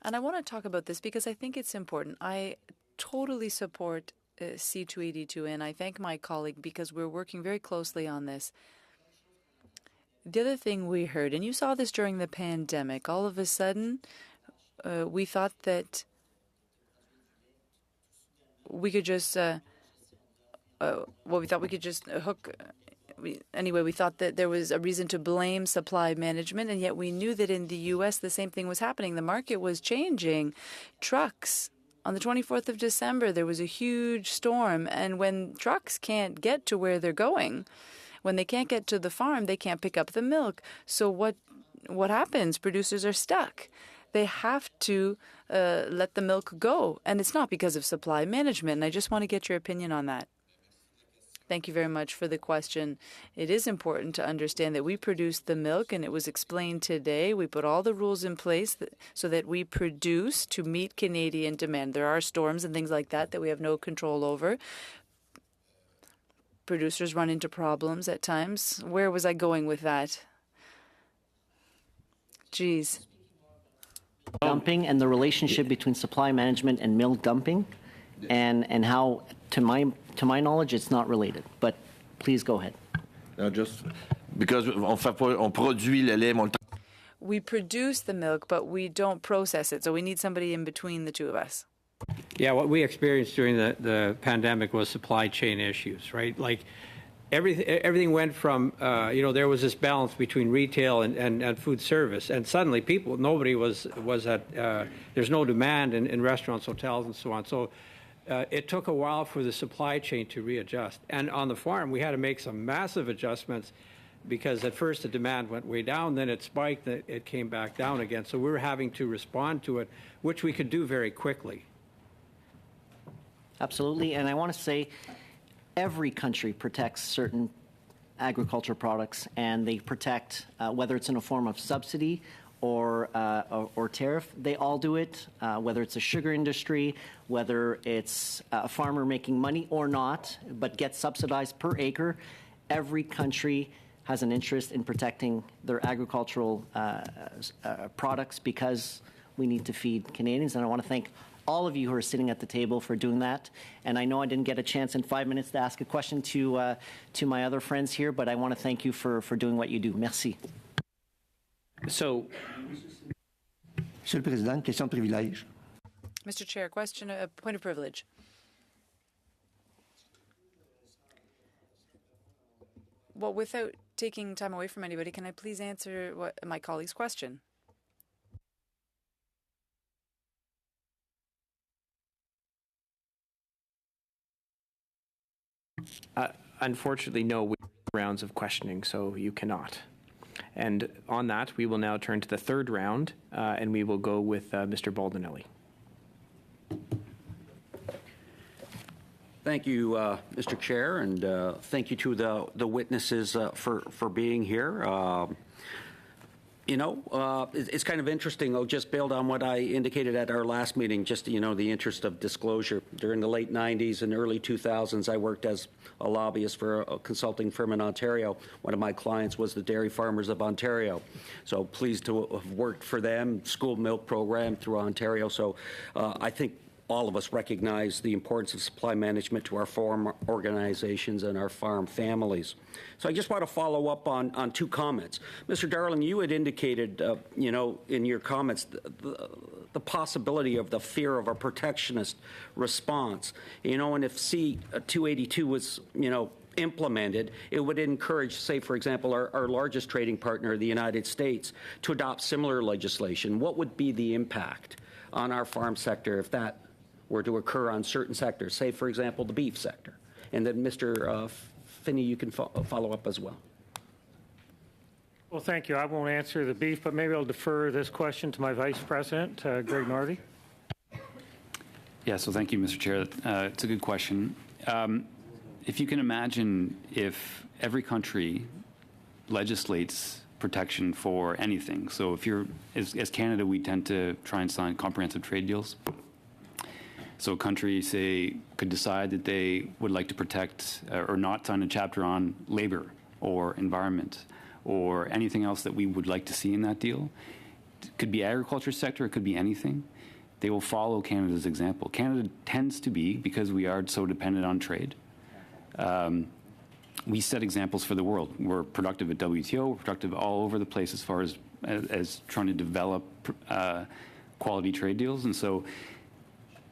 And I want to talk about this because I think it's important. I totally support C282, and I thank my colleague because we're working very closely on this. The other thing we heard, and you saw this during the pandemic, all of a sudden we thought that we could just, we thought we could just hook. We thought that there was a reason to blame supply management, and yet we knew that in the U.S. the same thing was happening. The market was changing. Trucks. On the 24th of December, there was a huge storm, and when trucks can't get to where they're going, when they can't get to the farm, they can't pick up the milk. So what happens? Producers are stuck. They have to let the milk go, and it's not because of supply management. And I just want to get your opinion on that. Thank you very much for the question. It is important to understand that we produce the milk, and it was explained today. We put all the rules in place so that we produce to meet Canadian demand. There are storms and things like that we have no control over. Producers run into problems at times. Where was I going with that? Geez. Dumping and the relationship between supply management and milk dumping, and how, to my knowledge, it's not related. But please go ahead. No, just because on produit le lait, we produce the milk, but we don't process it. So we need somebody in between the two of us. Yeah, what we experienced during the pandemic was supply chain issues, right? Like everything went from, there was this balance between retail and food service, and suddenly nobody was at, there's no demand in restaurants, hotels, and so on. So it took a while for the supply chain to readjust. And on the farm, we had to make some massive adjustments because at first the demand went way down, then it spiked, it came back down again. So we were having to respond to it, which we could do very quickly. Absolutely, and I want to say every country protects certain agriculture products, and they protect, whether it's in a form of subsidy or tariff. They all do it, whether it's a sugar industry, whether it's a farmer making money or not, but gets subsidized per acre. Every country has an interest in protecting their agricultural products because we need to feed Canadians. And I want to thank all of you who are sitting at the table for doing that. And I know I didn't get a chance in 5 minutes to ask a question to my other friends here, but I want to thank you for doing what you do. Merci. So, Monsieur le Président, question de privilège. Mr. Chair, question, point of privilege. Well, without taking time away from anybody, can I please answer my colleague's question? Unfortunately, no, we have rounds of questioning, so you cannot. And on that, we will now turn to the third round, and we will go with Mr. Baldinelli. Thank you, Mr. Chair, and thank you to the witnesses for being here. It's kind of interesting. I'll just build on what I indicated at our last meeting, just, the interest of disclosure. During the late 90s and early 2000s, I worked as a lobbyist for a consulting firm in Ontario. One of my clients was the Dairy Farmers of Ontario. So pleased to have worked for them, school milk program through Ontario. So I think all of us recognize the importance of supply management to our farm organizations and our farm families. So I just want to follow up on two comments. Mr. Darling, you had indicated, in your comments, the possibility of the fear of a protectionist response. And if C-282 was, implemented, it would encourage, say, for example, our largest trading partner, the United States, to adopt similar legislation. What would be the impact on our farm sector if that were to occur on certain sectors, say, for example, the beef sector? And then, Mr. Finney, you can follow up as well. Well, thank you. I won't answer the beef, but maybe I'll defer this question to my Vice President, Greg Northey. Yeah, so thank you, Mr. Chair. It's a good question. If you can imagine if every country legislates protection for anything. So if you're, as Canada, we tend to try and sign comprehensive trade deals. So a country, say, could decide that they would like to protect or not sign a chapter on labor or environment or anything else that we would like to see in that deal. It could be agriculture sector, it could be anything. They will follow Canada's example. Canada tends to be, because we are so dependent on trade, we set examples for the world. We're productive at WTO, we're productive all over the place as far as trying to develop quality trade deals. And so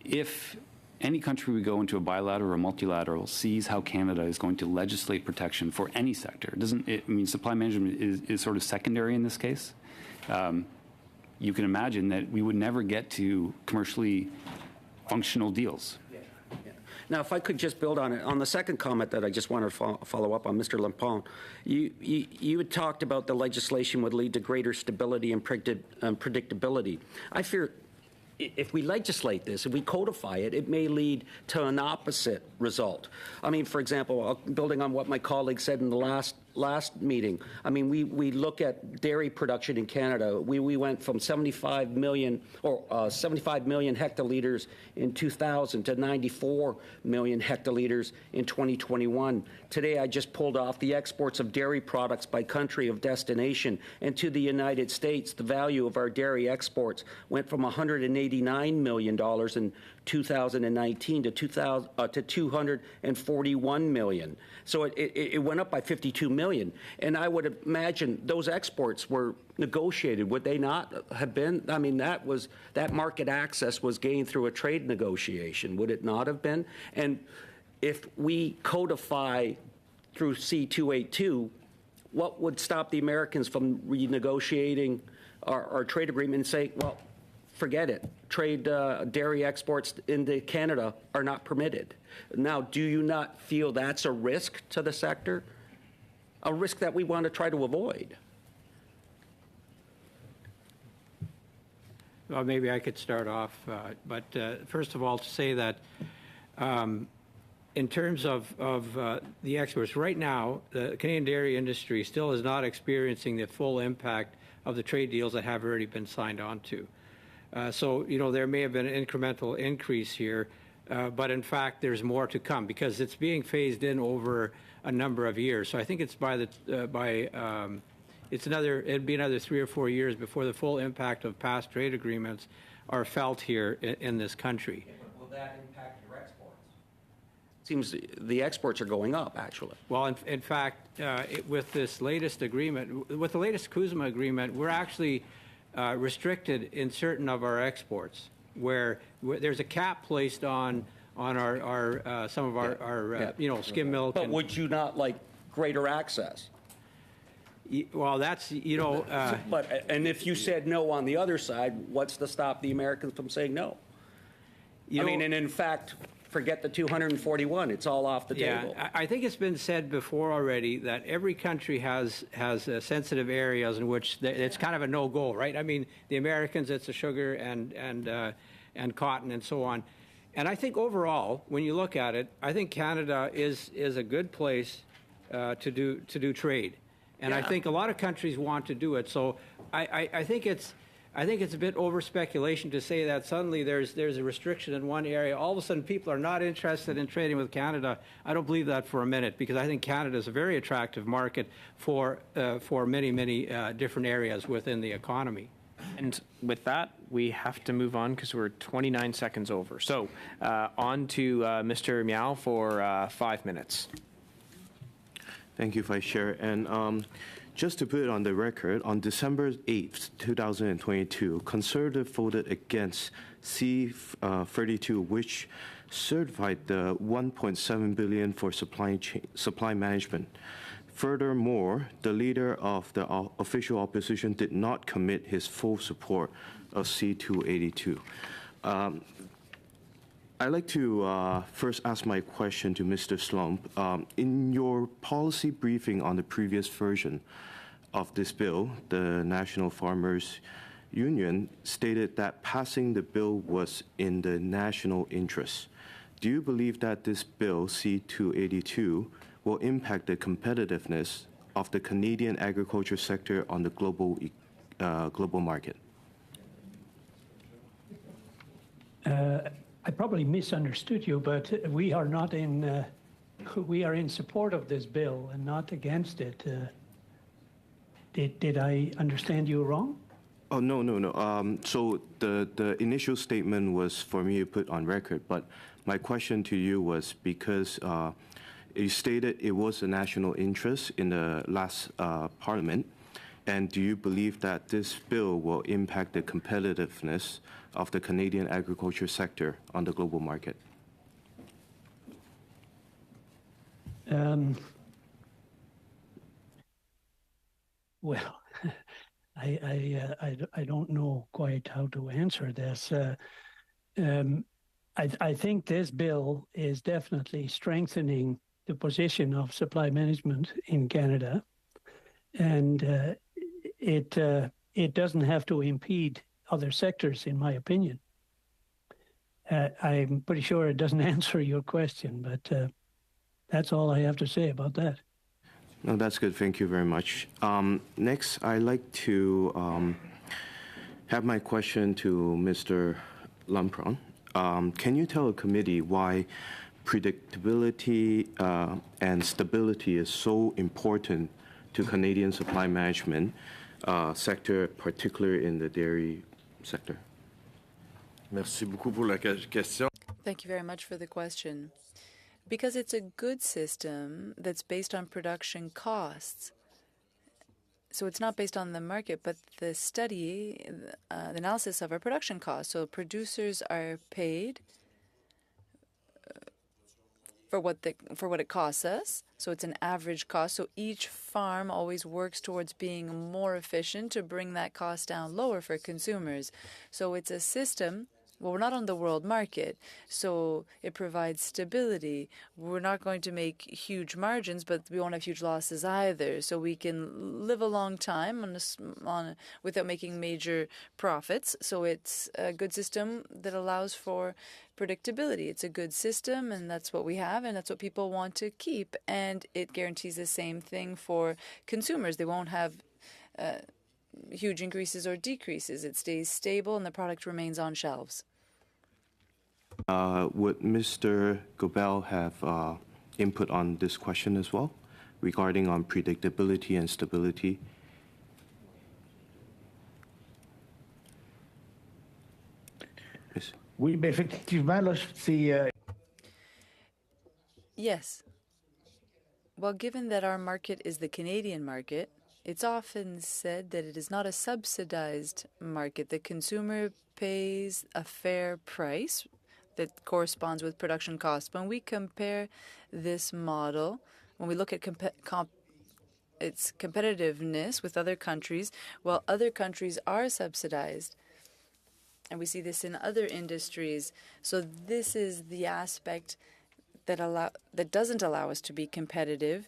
if any country we go into a bilateral or a multilateral sees how Canada is going to legislate protection for any sector, supply management is sort of secondary in this case. You can imagine that we would never get to commercially functional deals. Now, if I could just build on it, on the second comment that I just want to follow up on, Mr. Lampon, you had talked about the legislation would lead to greater stability and predictability. I fear if we legislate this, if we codify it, it may lead to an opposite result. I mean, for example, building on what my colleague said in the last meeting, I mean, we look at dairy production in Canada. We went from 75 million hectoliters in 2000 to 94 million hectoliters in 2021. Today, I just pulled off the exports of dairy products by country of destination, and to the United States, the value of our dairy exports went from $189 million in 2019 to 241 million. So it went up by 52 million. And I would imagine those exports were negotiated. Would they not have been? I mean, that market access was gained through a trade negotiation. Would it not have been? And if we codify through C-282, what would stop the Americans from renegotiating our trade agreement and say, well, forget it. Trade dairy exports into Canada are not permitted. Now, do you not feel that's a risk to the sector? A risk that we want to try to avoid? Well, maybe I could start off. But first of all, to say that in terms of the exports, right now, the Canadian dairy industry still is not experiencing the full impact of the trade deals that have already been signed on to. So, there may have been an incremental increase here, but in fact, there's more to come because it's being phased in over a number of years. So I think it's it'd be another 3 or 4 years before the full impact of past trade agreements are felt here in this country. Will that impact your exports? Seems the exports are going up, actually. Well, in fact, with this latest agreement, with the latest CUSMA agreement, we're actually restricted in certain of our exports, where there's a cap placed on our some of our skim milk. But would you not like greater access? Well, that's But and if you said no on the other side, what's to stop the Americans from saying no? And in fact, forget the 241; it's all off the table. I think it's been said before already that every country has sensitive areas in which it's kind of a no-go, right? I mean, the Americans, it's the sugar and cotton and so on. And I think overall, when you look at it, I think Canada is a good place to do trade. And I think a lot of countries want to do it. So I think it's a bit over speculation to say that suddenly there's a restriction in one area. All of a sudden, people are not interested in trading with Canada. I don't believe that for a minute, because I think Canada is a very attractive market for many different areas within the economy. And with that, we have to move on because we're 29 seconds over. So on to Mr. Miao for 5 minutes. Thank you, Vice Chair. And just to put it on the record, on December 8th, 2022, Conservative voted against C-32, which certified the $1.7 billion for supply management. Furthermore, the leader of the official opposition did not commit his full support of C-282. I'd like to first ask my question to Mr. Slump. In your policy briefing on the previous version of this bill, the National Farmers Union stated that passing the bill was in the national interest. Do you believe that this bill, C-282, will impact the competitiveness of the Canadian agriculture sector on the global market? I probably misunderstood you, but we are not in. We are in support of this bill and not against it. Did I understand you wrong? Oh, no. So the initial statement was for me to put on record, but my question to you was because you stated it was a national interest in the last Parliament, and do you believe that this bill will impact the competitiveness of the Canadian agriculture sector on the global market? Well, I don't know quite how to answer this. I think this bill is definitely strengthening the position of supply management in Canada, and it doesn't have to impede other sectors, in my opinion. I'm pretty sure it doesn't answer your question, but that's all I have to say about that. No, that's good. Thank you very much. Next, I'd like to have my question to Mr. Lampron. Can you tell the committee why predictability and stability is so important to Canadian supply management sector, particularly in the dairy sector? Merci beaucoup pour la question. Thank you very much for the question. Because it's a good system that's based on production costs. So it's not based on the market, but the study, the analysis of our production costs. So producers are paid for what it costs us. So it's an average cost. So each farm always works towards being more efficient to bring that cost down lower for consumers. So it's a system. Well, we're not on the world market, so it provides stability. We're not going to make huge margins, but we won't have huge losses either. So we can live a long time without making major profits. So it's a good system that allows for predictability. It's a good system, and that's what we have, and that's what people want to keep. And it guarantees the same thing for consumers. They won't have huge increases or decreases. It stays stable and the product remains on shelves. Would Mr. Gobel have input on this question as well, regarding on predictability and stability? Yes. Oui, bien effectivement, là, c'est. Yes. Well, given that our market is the Canadian market, it's often said that it is not a subsidized market. The consumer pays a fair price that corresponds with production costs. When we compare this model, when we look at its competitiveness with other countries, well, other countries are subsidized. And we see this in other industries. So this is the aspect that doesn't allow us to be competitive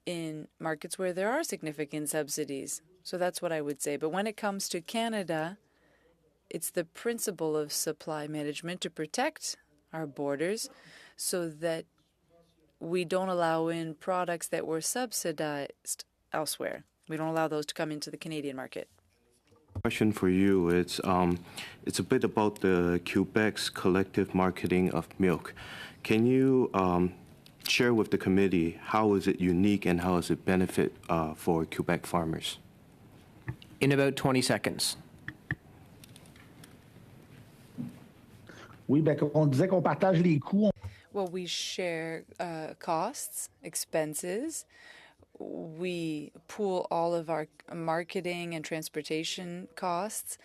in markets where there are significant subsidies. So that's what I would say. But when it comes to Canada, it's the principle of supply management to protect our borders so that we don't allow in products that were subsidized elsewhere. We don't allow those to come into the Canadian market. Question for you. It's a bit about the Quebec's collective marketing of milk. Can you share with the committee how is it unique and how does it benefit for Quebec farmers? In about 20 seconds. Oui, bien, on disait qu'on partage les coûts. Well, we share costs, expenses. We pool all of our marketing and transportation costs.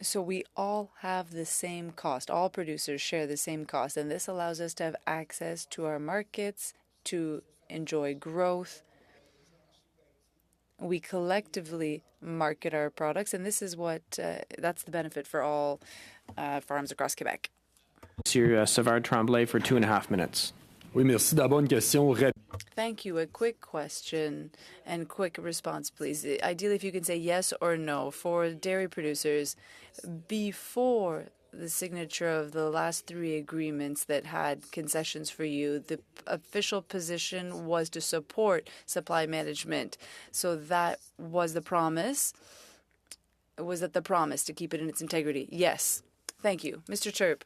So we all have the same cost. All producers share the same cost. And this allows us to have access to our markets, to enjoy growth. We collectively market our products. And this is that's the benefit for all farms across Quebec. Monsieur Savard Tremblay for 2.5 minutes. Oui, merci. D'abord, une question rapide. Thank you. A quick question and quick response, please. Ideally, if you can say yes or no for dairy producers, before the signature of the last 3 agreements that had concessions for you, the official position was to support supply management. So that was the promise. Was that the promise to keep it in its integrity? Yes. Thank you. Mr. Chirp.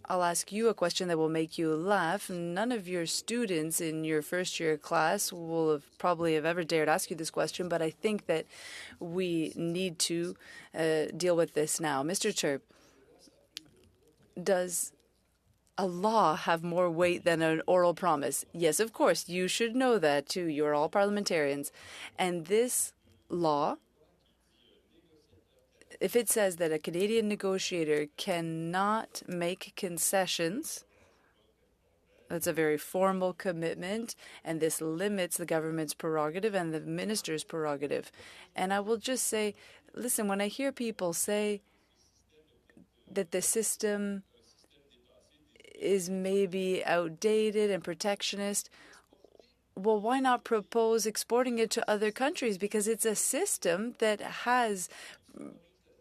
I'll ask you a question that will make you laugh. None of your students in your first-year class will probably have ever dared ask you this question, but I think that we need to deal with this now. Mr. Chirp, does a law have more weight than an oral promise? Yes, of course. You should know that, too. You're all parliamentarians. And this law, if it says that a Canadian negotiator cannot make concessions, that's a very formal commitment, and this limits the government's prerogative and the minister's prerogative. And I will just say, listen, when I hear people say that the system is maybe outdated and protectionist, well, why not propose exporting it to other countries? Because it's a system that has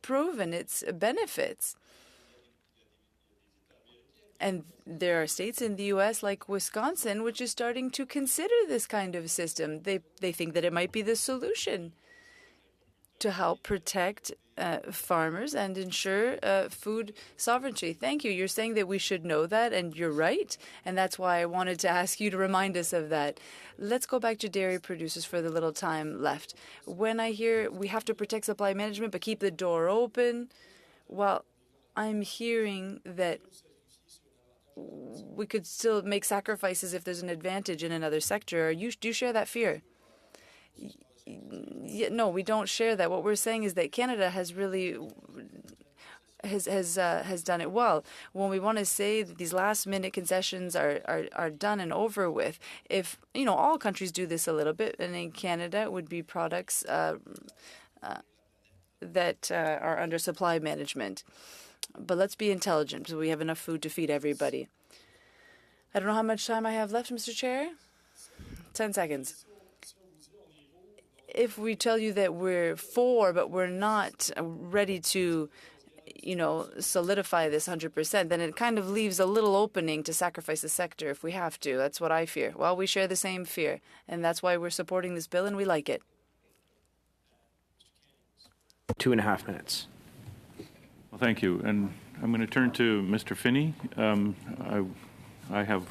proven its benefits. And there are states in the U.S. like Wisconsin, which is starting to consider this kind of system. They think that it might be the solution to help protect farmers and ensure food sovereignty. Thank you. You're saying that we should know that, and you're right. And that's why I wanted to ask you to remind us of that. Let's go back to dairy producers for the little time left. When I hear we have to protect supply management but keep the door open, well, I'm hearing that we could still make sacrifices if there's an advantage in another sector. Do you share that fear? No, we don't share that. What we're saying is that Canada has really has done it well. When we want to say that these last-minute concessions are done and over with, if all countries do this a little bit, and in Canada it would be products that are under supply management. But let's be intelligent so we have enough food to feed everybody. I don't know how much time I have left, Mr. Chair. 10 seconds. If we tell you that we're for, but we're not ready to, solidify this 100%, then it kind of leaves a little opening to sacrifice the sector if we have to. That's what I fear. Well, we share the same fear, and that's why we're supporting this bill, and we like it. 2.5 minutes. Well, thank you. And I'm going to turn to Mr. Finney. I have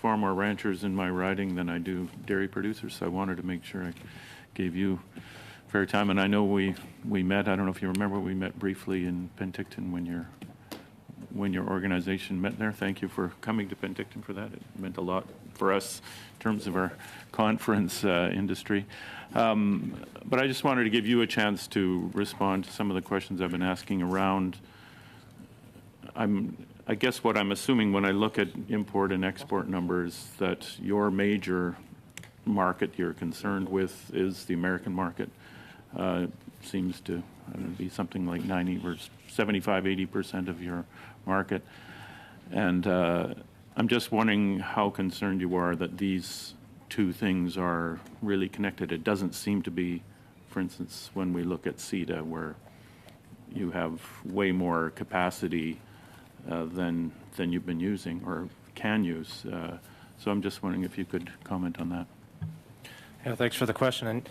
far more ranchers in my riding than I do dairy producers, so I wanted to make sure I gave you fair time. And I know we met, I don't know if you remember, we met briefly in Penticton when your organization met there. Thank you for coming to Penticton for that. It meant a lot for us in terms of our conference industry. But I just wanted to give you a chance to respond to some of the questions I've been asking around. I guess what I'm assuming when I look at import and export numbers, that your major market you're concerned with is the American market. Seems to be something like 90 or 75, 80% of your market. And I'm just wondering how concerned you are that these two things are really connected. It doesn't seem to be, for instance, when we look at CITA, where you have way more capacity than you've been using or can use. So I'm just wondering if you could comment on that. Yeah, thanks for the question. And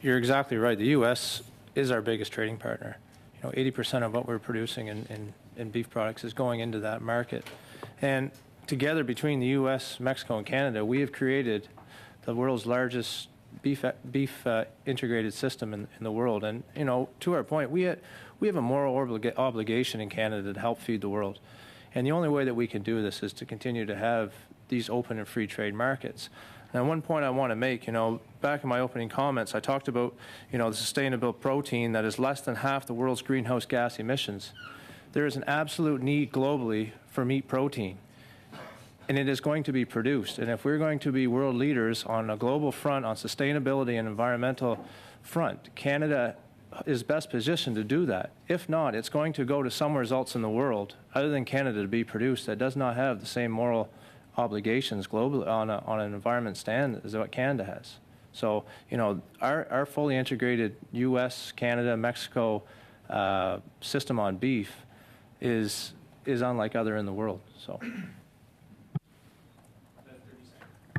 you're exactly right. The U.S. is our biggest trading partner. 80% of what we're producing in beef products is going into that market. And together between the U.S., Mexico, and Canada, we have created the world's largest beef integrated system in the world. And to our point, we have a moral obligation in Canada to help feed the world. And the only way that we can do this is to continue to have these open and free trade markets. Now, one point I want to make, back in my opening comments, I talked about, the sustainable protein that is less than half the world's greenhouse gas emissions. There is an absolute need globally for meat protein, and it is going to be produced. And if we're going to be world leaders on a global front, on sustainability and environmental front, Canada is best positioned to do that. If not, it's going to go to somewhere else in the world, other than Canada, to be produced that does not have the same moral obligations globally on an environment stand as what Canada has. So, our fully integrated U.S., Canada, Mexico system on beef is unlike other in the world. So,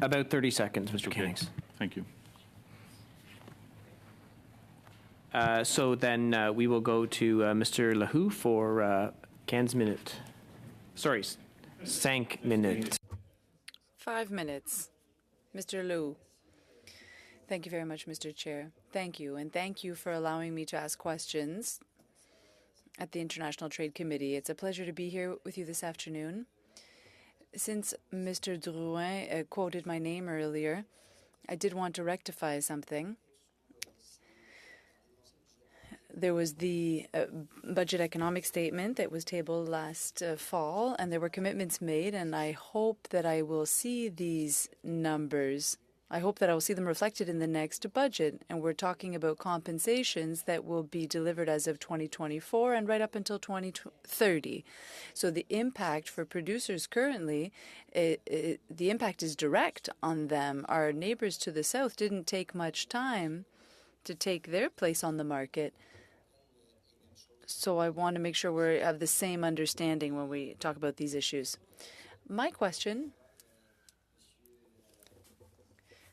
about 30 seconds, Mr. Kennings. Thank you. So then we will go to Mr. Lahu for 15 minutes. Sorry, 5 minutes. 5 minutes. Mr. Liu. Thank you very much, Mr. Chair. Thank you, and thank you for allowing me to ask questions at the International Trade Committee. It's a pleasure to be here with you this afternoon. Since Mr. Drouin quoted my name earlier, I did want to rectify something. There was the budget economic statement that was tabled last fall, and there were commitments made, and I hope that I will see these numbers. I hope that I will see them reflected in the next budget, and we're talking about compensations that will be delivered as of 2024 and right up until 2030. So the impact for producers currently, the impact is direct on them. Our neighbors to the south didn't take much time to take their place on the market. So I want to make sure we have the same understanding when we talk about these issues. My question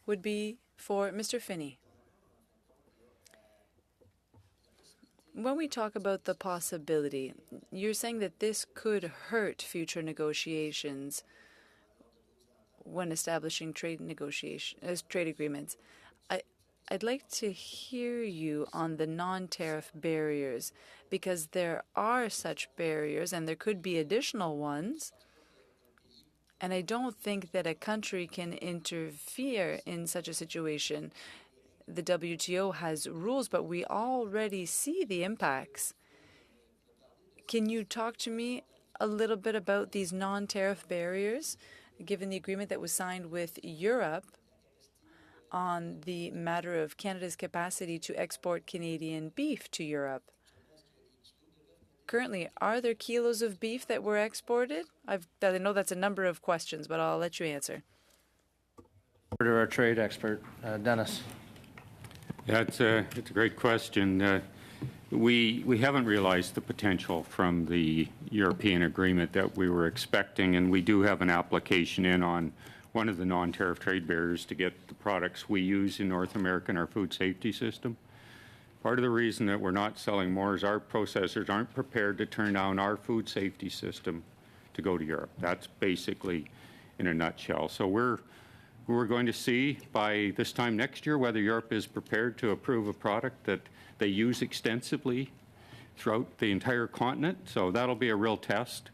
would be for Mr. Finney. When we talk about the possibility, you're saying that this could hurt future negotiations when establishing trade agreements. I'd like to hear you on the non-tariff barriers, because there are such barriers and there could be additional ones. And I don't think that a country can interfere in such a situation. The WTO has rules, but we already see the impacts. Can you talk to me a little bit about these non-tariff barriers, given the agreement that was signed with Europe on the matter of Canada's capacity to export Canadian beef to Europe? Currently, are there kilos of beef that were exported? I know that's a number of questions, but I'll let you answer. To our trade expert, Dennis. Yeah, it's a great question. We haven't realized the potential from the European agreement that we were expecting, and we do have an application in on one of the non-tariff trade barriers to get the products we use in North America in our food safety system. Part of the reason that we're not selling more is our processors aren't prepared to turn down our food safety system to go to Europe. That's basically in a nutshell. So we're going to see by this time next year whether Europe is prepared to approve a product that they use extensively throughout the entire continent. So that'll be a real test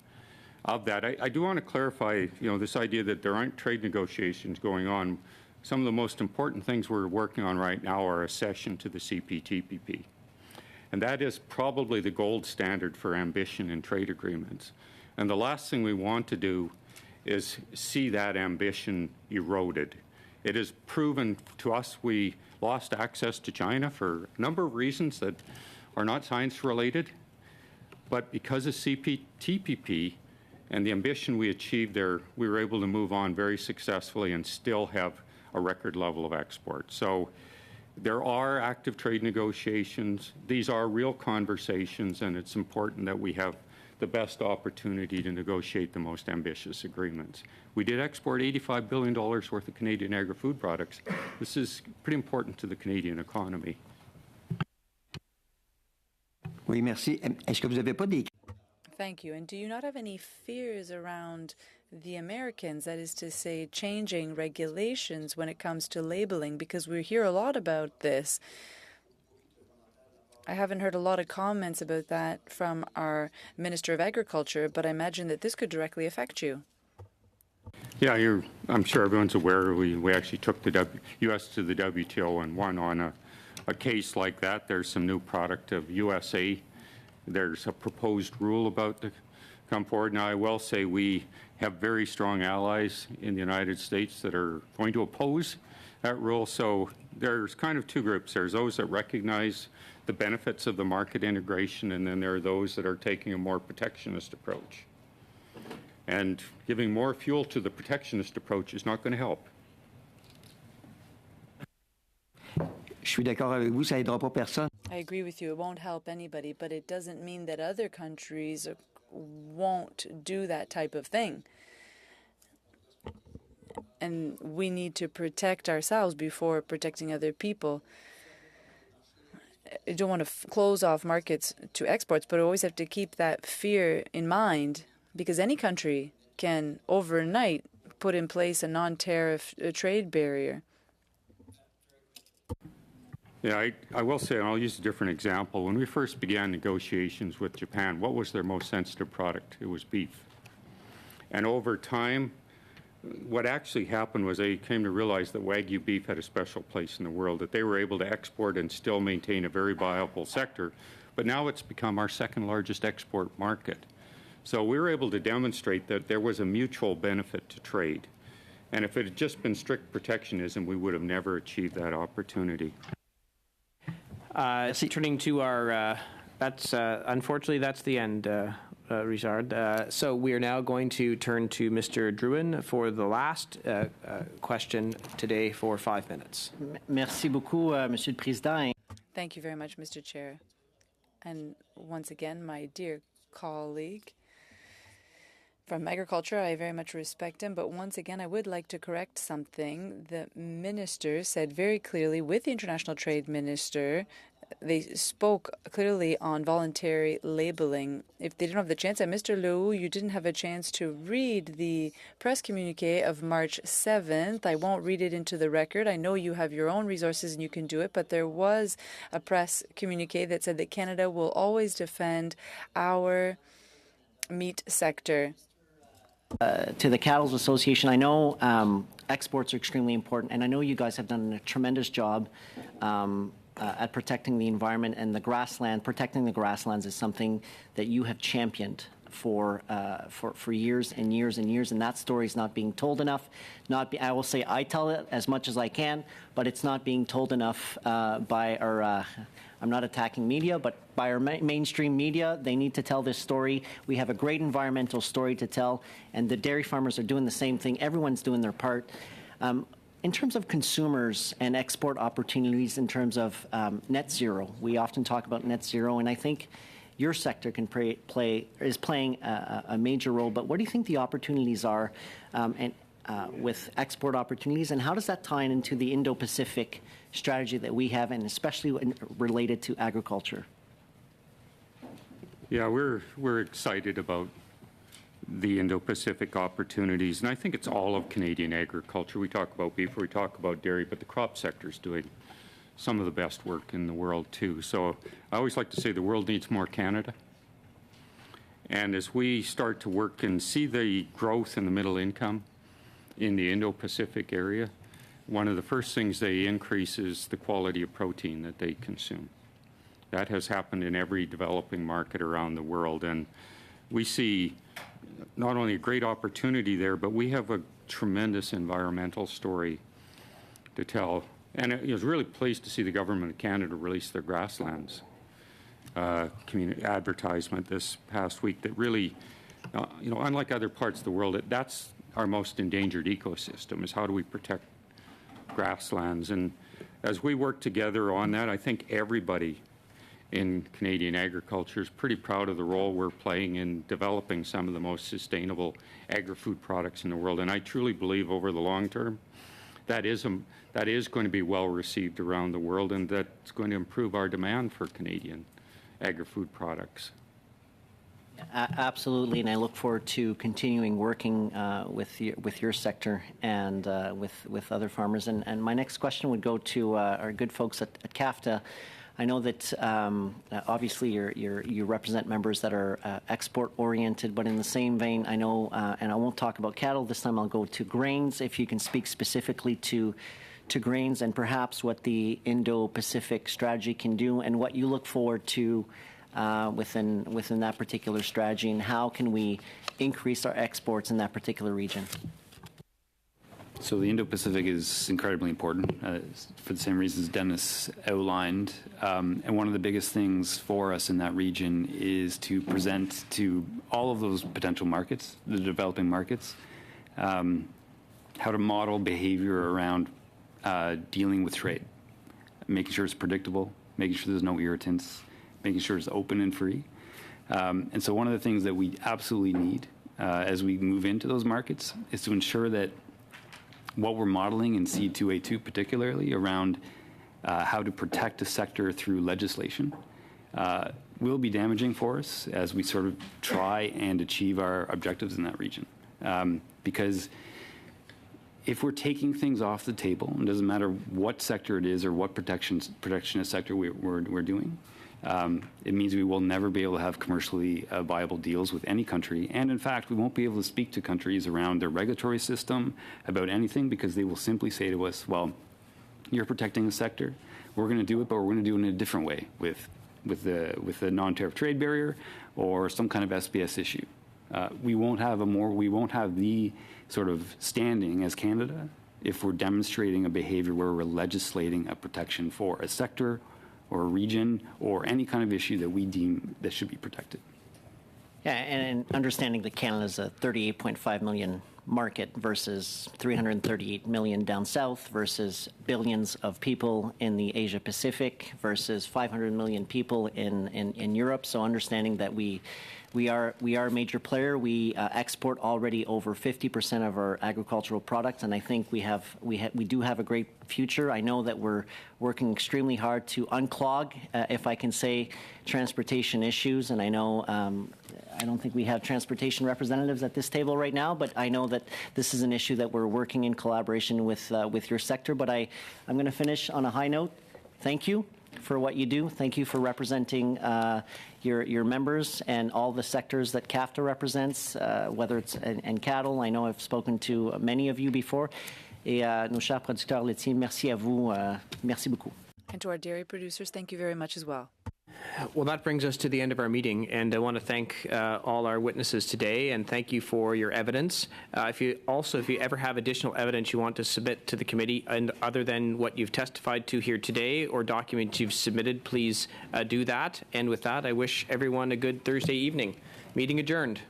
of that. I do want to clarify, this idea that there aren't trade negotiations going on. Some of the most important things we're working on right now are a cession to the CPTPP. And that is probably the gold standard for ambition in trade agreements. And the last thing we want to do is see that ambition eroded. It is proven to us we lost access to China for a number of reasons that are not science related, but because of CPTPP and the ambition we achieved there, we were able to move on very successfully and still have a record level of export. So there are active trade negotiations. These are real conversations, and it's important that we have the best opportunity to negotiate the most ambitious agreements. We did export $85 billion worth of Canadian agri-food products. This is pretty important to the Canadian economy. Oui, merci. Est-ce que vous n'avez pas des... Thank you. And do you not have any fears around the Americans, that is to say, changing regulations when it comes to labeling? Because we hear a lot about this. I haven't heard a lot of comments about that from our Minister of Agriculture, but I imagine that this could directly affect you. Yeah, I'm sure everyone's aware we actually took the U.S. to the WTO and won on a case like that. There's some new product of USA. There's a proposed rule about to come forward. Now, I will say we have very strong allies in the United States that are going to oppose that rule. So there's kind of two groups. There's those that recognize the benefits of the market integration, and then there are those that are taking a more protectionist approach. And giving more fuel to the protectionist approach is not going to help. Je suis d'accord avec vous, ça aidera pas personne. I agree with you. It won't help anybody, but it doesn't mean that other countries won't do that type of thing. And we need to protect ourselves before protecting other people. You don't want to close off markets to exports, but we always have to keep that fear in mind, because any country can overnight put in place a non-tariff trade barrier. Yeah, I will say, and I'll use a different example. When we first began negotiations with Japan, what was their most sensitive product? It was beef. And over time, what actually happened was they came to realize that Wagyu beef had a special place in the world, that they were able to export and still maintain a very viable sector. But now it's become our second largest export market. So we were able to demonstrate that there was a mutual benefit to trade. And if it had just been strict protectionism, we would have never achieved that opportunity. Turning to our, unfortunately, that's the end, Richard. So we are now going to turn to Mr. Drouin for the last question today for 5 minutes. Merci beaucoup, Monsieur le Président. Thank you very much, Mr. Chair. And once again, my dear colleague from Agriculture, I very much respect him, but once again, I would like to correct something. The minister said very clearly, with the International Trade Minister, they spoke clearly on voluntary labeling. If they didn't have the chance, and Mr. Leroux, you didn't have a chance to read the press communique of March 7th. I won't read it into the record. I know you have your own resources and you can do it, but there was a press communique that said that Canada will always defend our meat sector. To the Cattle Association, I know exports are extremely important, and I know you guys have done a tremendous job at protecting the environment and the grassland. Protecting the grasslands is something that you have championed for years and years and years, and that story is not being told enough. I will say I tell it as much as I can, but it's not being told enough by our. I'm not attacking media, but by our mainstream media, they need to tell this story. We have a great environmental story to tell, and the dairy farmers are doing the same thing. Everyone's doing their part. In terms of consumers and export opportunities, in terms of net zero, we often talk about net zero, and I think your sector is playing a major role. But what do you think the opportunities are? And with export opportunities, and how does that tie into the Indo-Pacific strategy that we have, and especially related to agriculture? Yeah, we're excited about the Indo-Pacific opportunities, and I think it's all of Canadian agriculture. We talk about beef, we talk about dairy, but the crop sector is doing some of the best work in the world too. So I always like to say the world needs more Canada. And as we start to work and see the growth in the middle income in the Indo-Pacific area, one of the first things they increase is the quality of protein that they consume. That has happened in every developing market around the world, and we see not only a great opportunity there, but we have a tremendous environmental story to tell. And I was really pleased to see the Government of Canada release their grasslands community advertisement this past week that really, unlike other parts of the world, that's our most endangered ecosystem, is how do we protect grasslands. And as we work together on that, I think everybody in Canadian agriculture is pretty proud of the role we're playing in developing some of the most sustainable agri-food products in the world. And I truly believe over the long term, that is going to be well received around the world, and that's going to improve our demand for Canadian agri-food products. Absolutely, and I look forward to continuing working with your sector and with other farmers. And my next question would go to our good folks at CAFTA. I know that obviously you represent members that are export-oriented, but in the same vein, I know, and I won't talk about cattle this time, I'll go to grains, if you can speak specifically to grains and perhaps what the Indo-Pacific strategy can do and what you look forward to within that particular strategy, and how can we increase our exports in that particular region? So the Indo-Pacific is incredibly important for the same reasons Dennis outlined. And one of the biggest things for us in that region is to present to all of those potential markets, the developing markets, how to model behavior around dealing with trade, making sure it's predictable, making sure there's no irritants, making sure it's open and free. And so one of the things that we absolutely need as we move into those markets is to ensure that what we're modeling in CIIT particularly around how to protect a sector through legislation will be damaging for us as we sort of try and achieve our objectives in that region. Because if we're taking things off the table, it doesn't matter what sector it is or what protectionist sector we're doing, it means we will never be able to have commercially viable deals with any country. And in fact, we won't be able to speak to countries around their regulatory system about anything, because they will simply say to us, well, you're protecting the sector. We're going to do it, but we're going to do it in a different way with the non-tariff trade barrier or some kind of SBS issue. We won't have the sort of standing as Canada if we're demonstrating a behavior where we're legislating a protection for a sector or a region or any kind of issue that we deem that should be protected. Yeah, and understanding that Canada is a 38.5 million market versus 338 million down south versus billions of people in the Asia Pacific versus 500 million people in Europe. So understanding that we are a major player. We export already over 50% of our agricultural products, and I think we do have a great future. I know that we're working extremely hard to unclog, if I can say, transportation issues, and I know I don't think we have transportation representatives at this table right now, but I know that this is an issue that we're working in collaboration with your sector. But I'm going to finish on a high note. Thank you for what you do. Thank you for representing your members and all the sectors that CAFTA represents, whether it's in cattle. I know I've spoken to many of you before. Et nos chers producteurs laitiers, merci à vous. Merci beaucoup. And to our dairy producers, thank you very much as well. Well, that brings us to the end of our meeting, and I want to thank all our witnesses today, and thank you for your evidence. If you ever have additional evidence you want to submit to the committee, and other than what you've testified to here today or documents you've submitted, please do that. And with that, I wish everyone a good Thursday evening. Meeting adjourned.